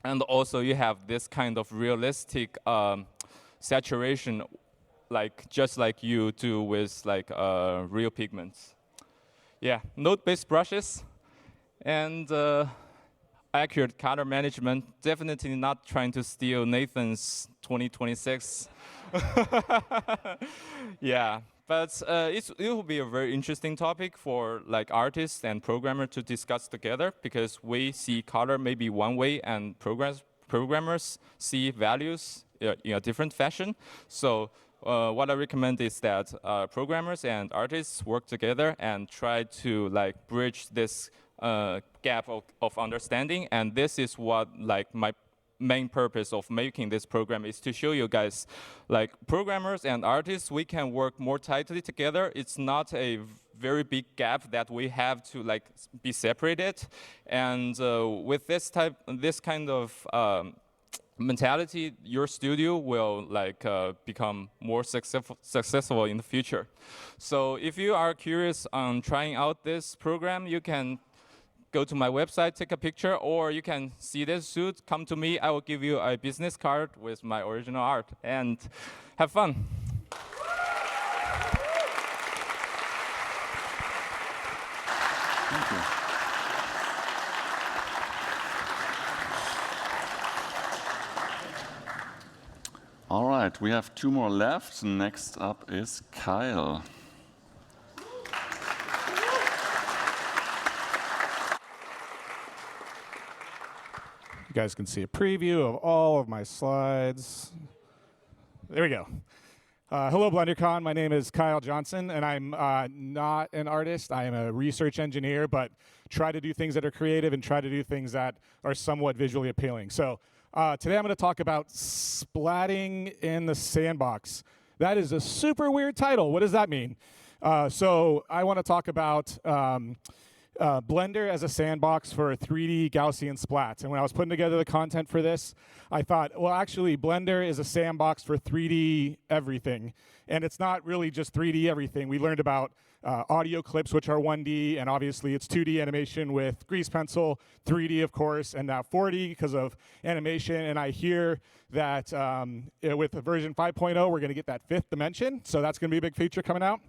And also you have this kind of realistic saturation, just like you do with real pigments. Yeah, node-based brushes and accurate color management. Definitely not trying to steal Nathan's 2026. Yeah, but it will be a very interesting topic for artists and programmers to discuss together, because we see color maybe one way and programmers see values in a different fashion. So what I recommend is that programmers and artists work together and try to bridge this gap of understanding. And this is what my main purpose of making this program is to show you guys, programmers and artists, we can work more tightly together. It's not a very big gap that we have to be separated. And with this kind of mentality, your studio will become more successful in the future. So if you are curious on trying out this program, you can go to my website, take a picture, or you can see this suit, come to me, I will give you a business card with my original art, and have fun. Thank you. All right, we have 2 more left. Next up is Kyle. You guys can see a preview of all of my slides. There we go. Hello, BlenderCon. My name is Kyle Johnson, and I'm not an artist. I am a research engineer, but try to do things that are creative and try to do things that are somewhat visually appealing. So today I'm going to talk about splatting in the sandbox. That is a super weird title. What does that mean? So I want to talk about Blender as a sandbox for 3D Gaussian splats. And when I was putting together the content for this, I thought, well, actually, Blender is a sandbox for 3D everything. And it's not really just 3D everything. We learned about audio clips, which are 1D, and obviously it's 2D animation with Grease Pencil, 3D, of course, and now 4D because of animation. And I hear that with version 5.0, we're going to get that fifth dimension. So that's going to be a big feature coming out.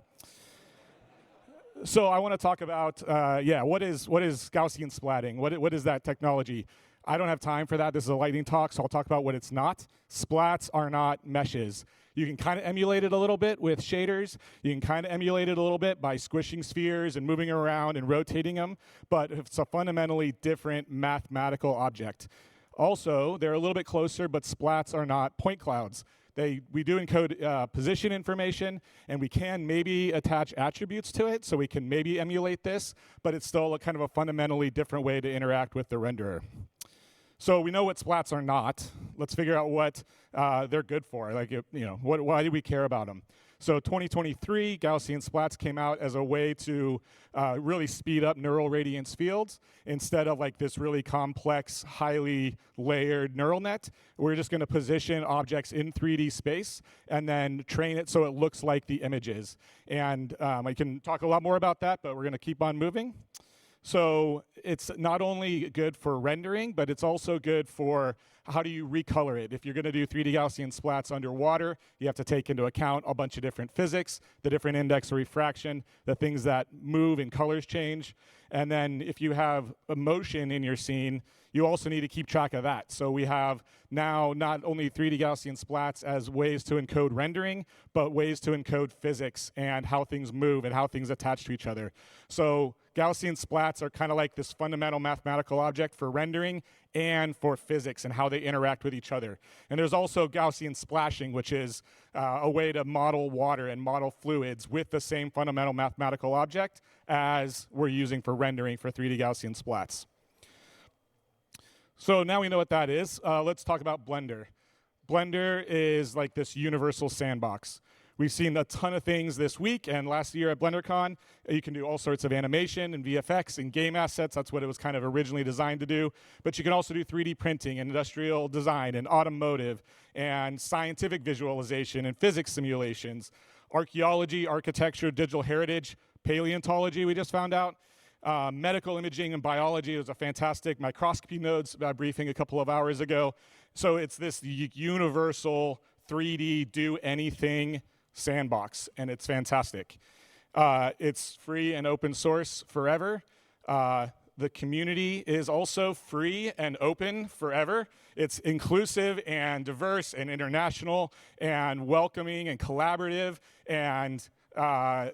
So I want to talk about, what is Gaussian splatting? What is that technology? I don't have time for that. This is a lightning talk, so I'll talk about what it's not. Splats are not meshes. You can kind of emulate it a little bit with shaders. You can kind of emulate it a little bit by squishing spheres and moving around and rotating them, but it's a fundamentally different mathematical object. Also, they're a little bit closer, but splats are not point clouds. We do encode position information, and we can maybe attach attributes to it, so we can maybe emulate this, but it's still a kind of a fundamentally different way to interact with the renderer. So we know what splats are not. Let's figure out what they're good for. Like, why do we care about them? So 2023, Gaussian splats came out as a way to really speed up neural radiance fields. Instead of like this really complex, highly layered neural net, we're just going to position objects in 3D space and then train it so it looks like the images. And I can talk a lot more about that, but we're going to keep on moving. So it's not only good for rendering, but it's also good for how do you recolor it. If you're going to do 3D Gaussian splats underwater, you have to take into account a bunch of different physics, the different index of refraction, the things that move and colors change. And then if you have a motion in your scene, you also need to keep track of that. So we have now not only 3D Gaussian splats as ways to encode rendering, but ways to encode physics and how things move and how things attach to each other. So Gaussian splats are kind of like this fundamental mathematical object for rendering and for physics and how they interact with each other. And there's also Gaussian splashing, which is a way to model water and model fluids with the same fundamental mathematical object as we're using for rendering for 3D Gaussian splats. So now we know what that is. Let's talk about Blender. Blender is like this universal sandbox. We've seen a ton of things this week and last year at BlenderCon. You can do all sorts of animation and VFX and game assets. That's what it was kind of originally designed to do. But you can also do 3D printing and industrial design and automotive and scientific visualization and physics simulations, archaeology, architecture, digital heritage, paleontology we just found out. Medical imaging and biology. It was a fantastic microscopy nodes briefing a couple of hours ago. So it's this universal 3D do anything sandbox, and it's fantastic. It's free and open source forever. The community is also free and open forever. It's inclusive and diverse and international and welcoming and collaborative, and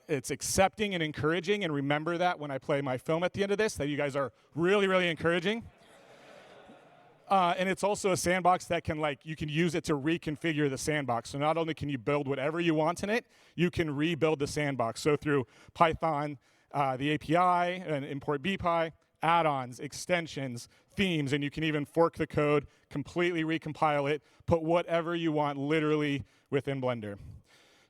it's accepting and encouraging. And remember that when I play my film at the end of this, that you guys are really, really encouraging. And it's also a sandbox that can, you can use it to reconfigure the sandbox. So not only can you build whatever you want in it, you can rebuild the sandbox. So through Python, the API, and import BPy, add-ons, extensions, themes, and you can even fork the code, completely recompile it, put whatever you want literally within Blender.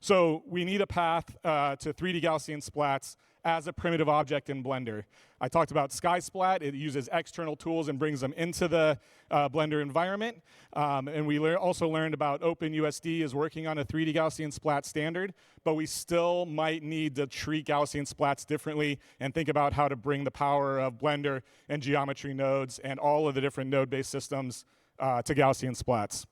So we need a path to 3D Gaussian splats as a primitive object in Blender. I talked about SkySplat. It uses external tools and brings them into the Blender environment. And we also learned about OpenUSD is working on a 3D Gaussian splat standard, but we still might need to treat Gaussian splats differently and think about how to bring the power of Blender and geometry nodes and all of the different node-based systems to Gaussian splats.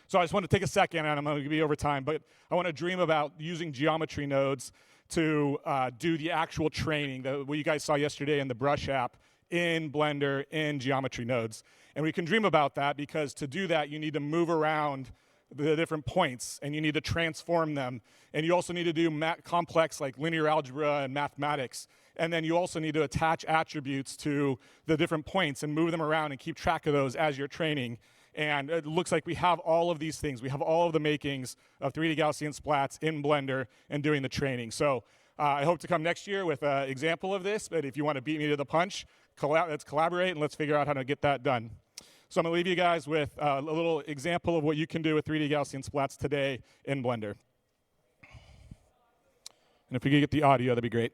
So I just want to take a second, and I'm going to be over time, but I want to dream about using geometry nodes to do the actual training, what you guys saw yesterday in the Brush app, in Blender, in geometry nodes. And we can dream about that because to do that, you need to move around the different points, and you need to transform them. And you also need to do complex like linear algebra and mathematics. And then you also need to attach attributes to the different points and move them around and keep track of those as you're training. And it looks like we have all of these things. We have all of the makings of 3D Gaussian splats in Blender and doing the training. So I hope to come next year with an example of this, but if you want to beat me to the punch, let's collaborate and let's figure out how to get that done. So I'm going to leave you guys with a little example of what you can do with 3D Gaussian splats today in Blender. And if we could get the audio, that'd be great.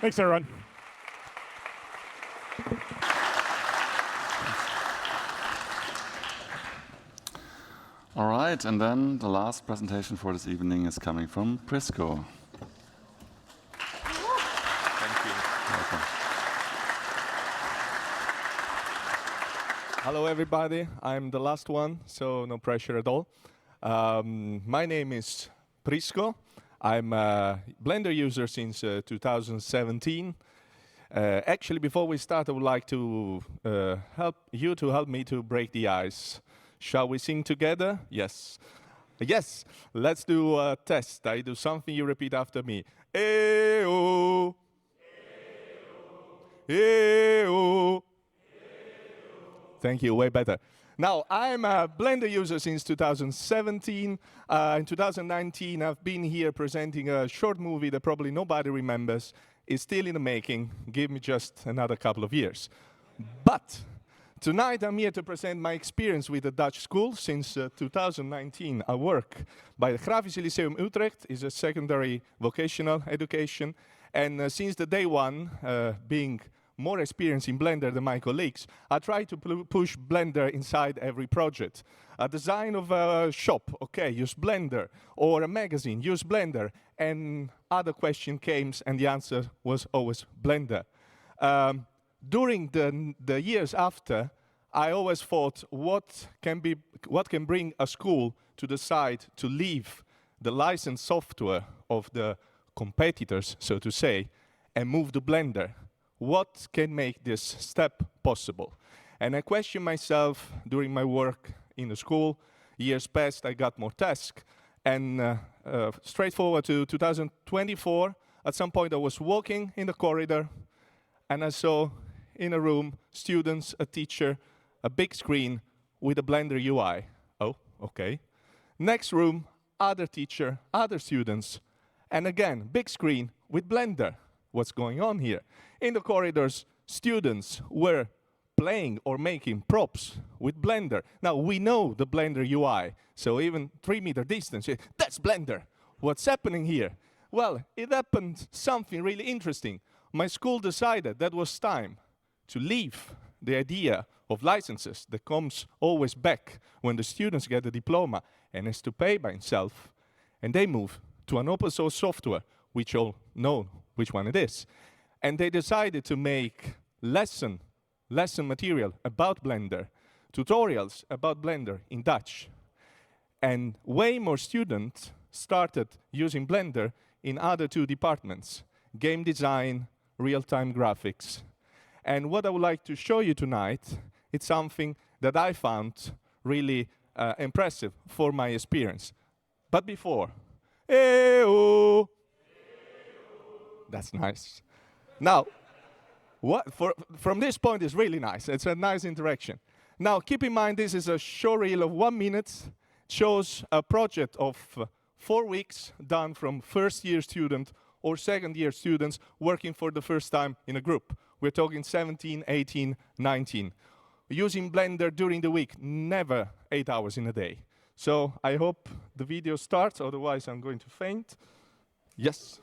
Thanks, everyone. All right, and then the last presentation for this evening is coming from Prisco. Thank you. Welcome. Hello, everybody. I'm the last one, so no pressure at all. My name is Prisco. I'm a Blender user since 2017. Actually, before we start, I would like to help me to break the ice. Shall we sing together? Yes. Yes. Let's do a test. I do something, you repeat after me. Eyo. Eyo. Thank you, way better. Now, I'm a Blender user since 2017. In 2019, I've been here presenting a short movie that probably nobody remembers. It's still in the making. Give me just another couple of years. But tonight, I'm here to present my experience with the Dutch school. Since 2019, I work by the Grafische Lyceum Utrecht. It's a secondary vocational education. And since the day one, being more experience in Blender than my colleagues, I try to push Blender inside every project. A design of a shop, okay, use Blender. Or a magazine, use Blender. And other question came, and the answer was always Blender. During the years after, I always thought, what can bring a school to decide to leave the licensed software of the competitors, so to say, and move to Blender? What can make this step possible? And I questioned myself during my work in the school. Years passed, I got more tasks. And straightforward to 2024, at some point I was walking in the corridor, and I saw in a room students, a teacher, a big screen with a Blender UI. Oh, okay. Next room, other teacher, other students, and again, big screen with Blender. What's going on here? In the corridors, students were playing or making props with Blender. Now, we know the Blender UI, so even 3-meter distance, that's Blender. What's happening here? Well, it happened something really interesting. My school decided that was time to leave the idea of licenses that comes always back when the students get a diploma and has to pay by himself, and they move to an open source software, which all know which one it is. And they decided to make lesson material about Blender, tutorials about Blender in Dutch. And way more students started using Blender in other 2 departments, game design, real-time graphics. And what I would like to show you tonight, it's something that I found really impressive for my experience. But before, hey-oh. That's nice. Now, from this point is really nice. It's a nice interaction. Now, keep in mind this is a showreel of 1 minute. It shows a project of 4 weeks done from first-year student or second-year students working for the first time in a group. We're talking 17, 18, 19. Using Blender during the week, never 8 hours in a day. So I hope the video starts, otherwise I'm going to faint. Yes.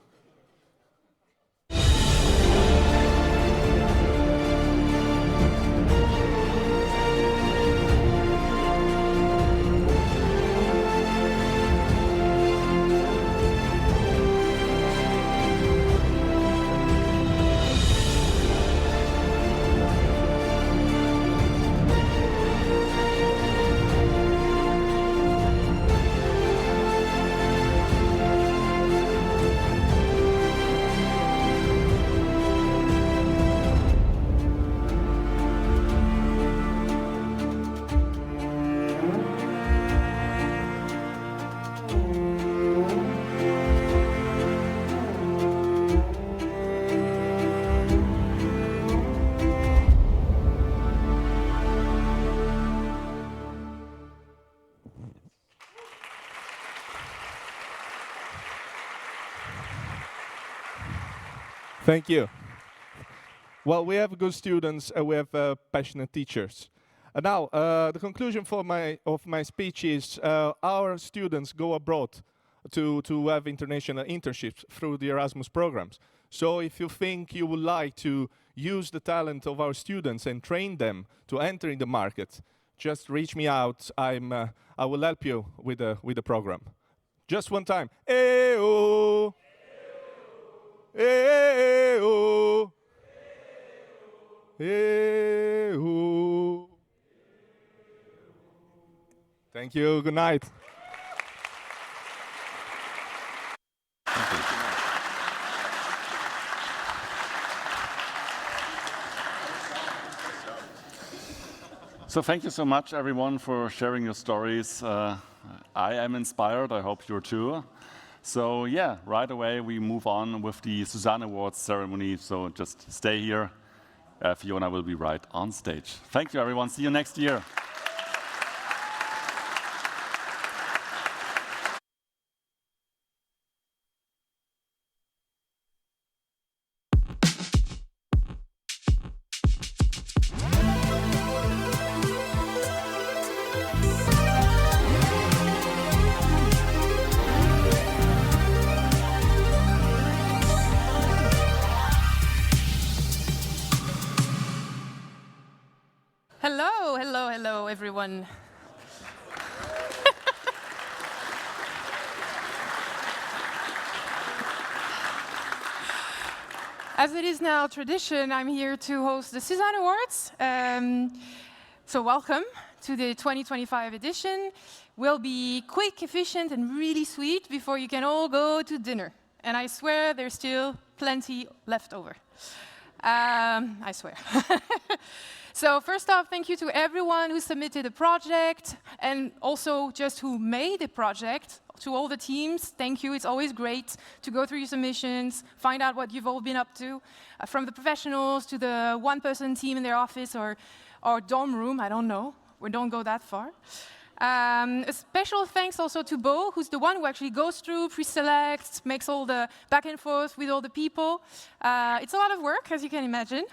Thank you. Well, we have good students and we have passionate teachers. Now, the conclusion of my speech is our students go abroad to have international internships through the Erasmus programs. So if you think you would like to use the talent of our students and train them to enter in the market, just reach me out. I will help you with the program. Just one time. Hey-oh. Hey-oh. Hey-oh. Thank you. Good night. So thank you so much, everyone, for sharing your stories. I am inspired. I hope you're too. So yeah, right away we move on with the Suzanne Awards ceremony. So just stay here. Fiona will be right on stage. Thank you, everyone. See you next year. Hello, everyone. As it is now tradition, I'm here to host the Suzanne Awards. So welcome to the 2025 edition. We'll be quick, efficient, and really sweet before you can all go to dinner. And I swear there's still plenty left over. I swear. So first off, thank you to everyone who submitted a project and also just who made the project. To all the teams, thank you. It's always great to go through your submissions, find out what you've all been up to, from the professionals to the one-person team in their office or dorm room, I don't know. We don't go that far. A special thanks also to Bo, who's the one who actually goes through, pre-selects, makes all the back and forth with all the people. It's a lot of work, as you can imagine.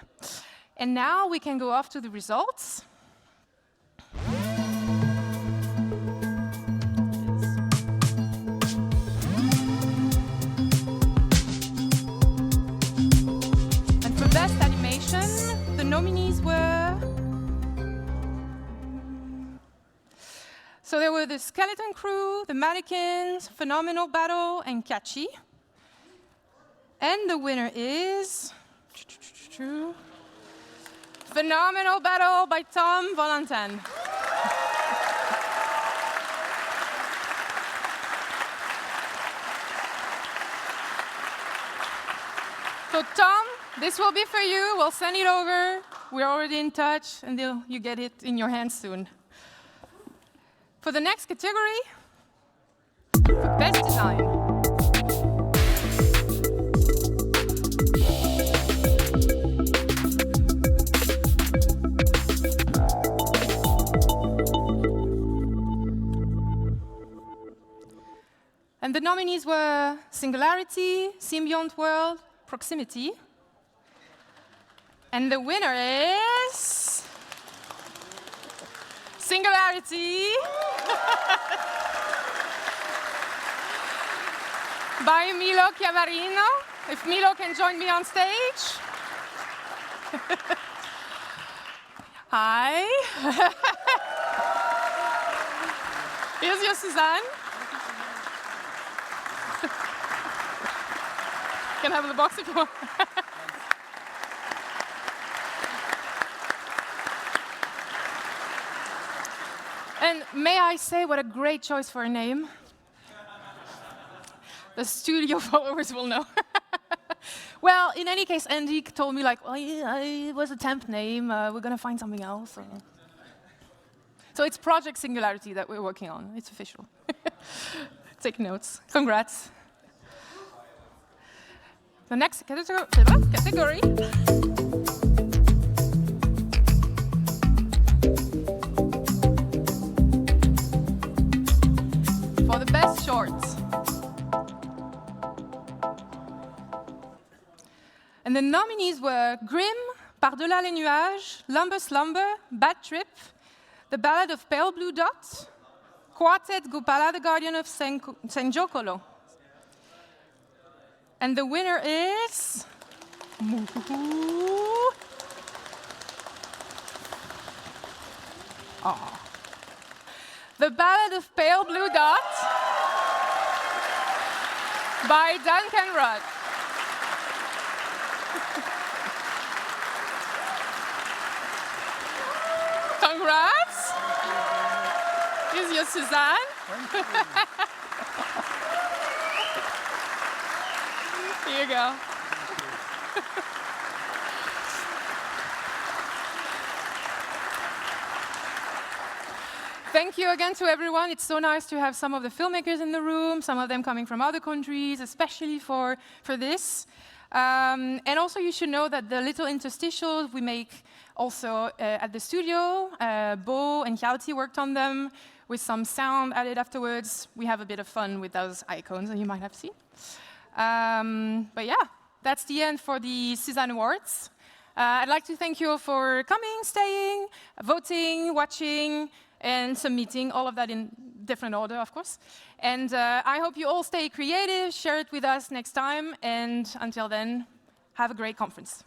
And now we can go off to the results. And for Best Animation, the nominees were... So there were the Skeleton Crew, the Mannequins, Phenomenal Battle, and Catchy. And the winner is... Phenomenal Battle by Tom Valentin. So Tom, this will be for you. We'll send it over. We're already in touch, and you get it in your hands soon. For the next category, for Best Design. And the nominees were Singularity, Symbiont World, Proximity. And the winner is Singularity by Milo Chiavarino. If Milo can join me on stage. Hi. Here's your Suzanne. You can have the box if you want. And may I say, what a great choice for a name. The studio followers will know. Well, in any case, Andy told me, like, well, yeah, it was a temp name. We're going to find something else. So it's Project Singularity that we're working on. It's official. Take notes. Congrats. The next category. For the best shorts. And the nominees were Grim, Par-delà les nuages, Lumber Slumber, Bad Trip, The Ballad of Pale Blue Dot, Quartet Gopala, the Guardian of Senjokolo. And the winner is... Oh. The Ballad of Pale Blue Dot by Duncan Rudd. Congrats. Here's your Suzanne. Here you go. Thank you again to everyone. It's so nice to have some of the filmmakers in the room, some of them coming from other countries, especially for this. And also you should know that the little interstitials we make also at the studio. Bo and Hjauti worked on them with some sound added afterwards. We have a bit of fun with those icons, and you might have seen. But yeah, that's the end for the Suzanne Awards. I'd like to thank you all for coming, staying, voting, watching, and submitting, all of that in different order, of course. And I hope you all stay creative, share it with us next time, and until then, have a great conference.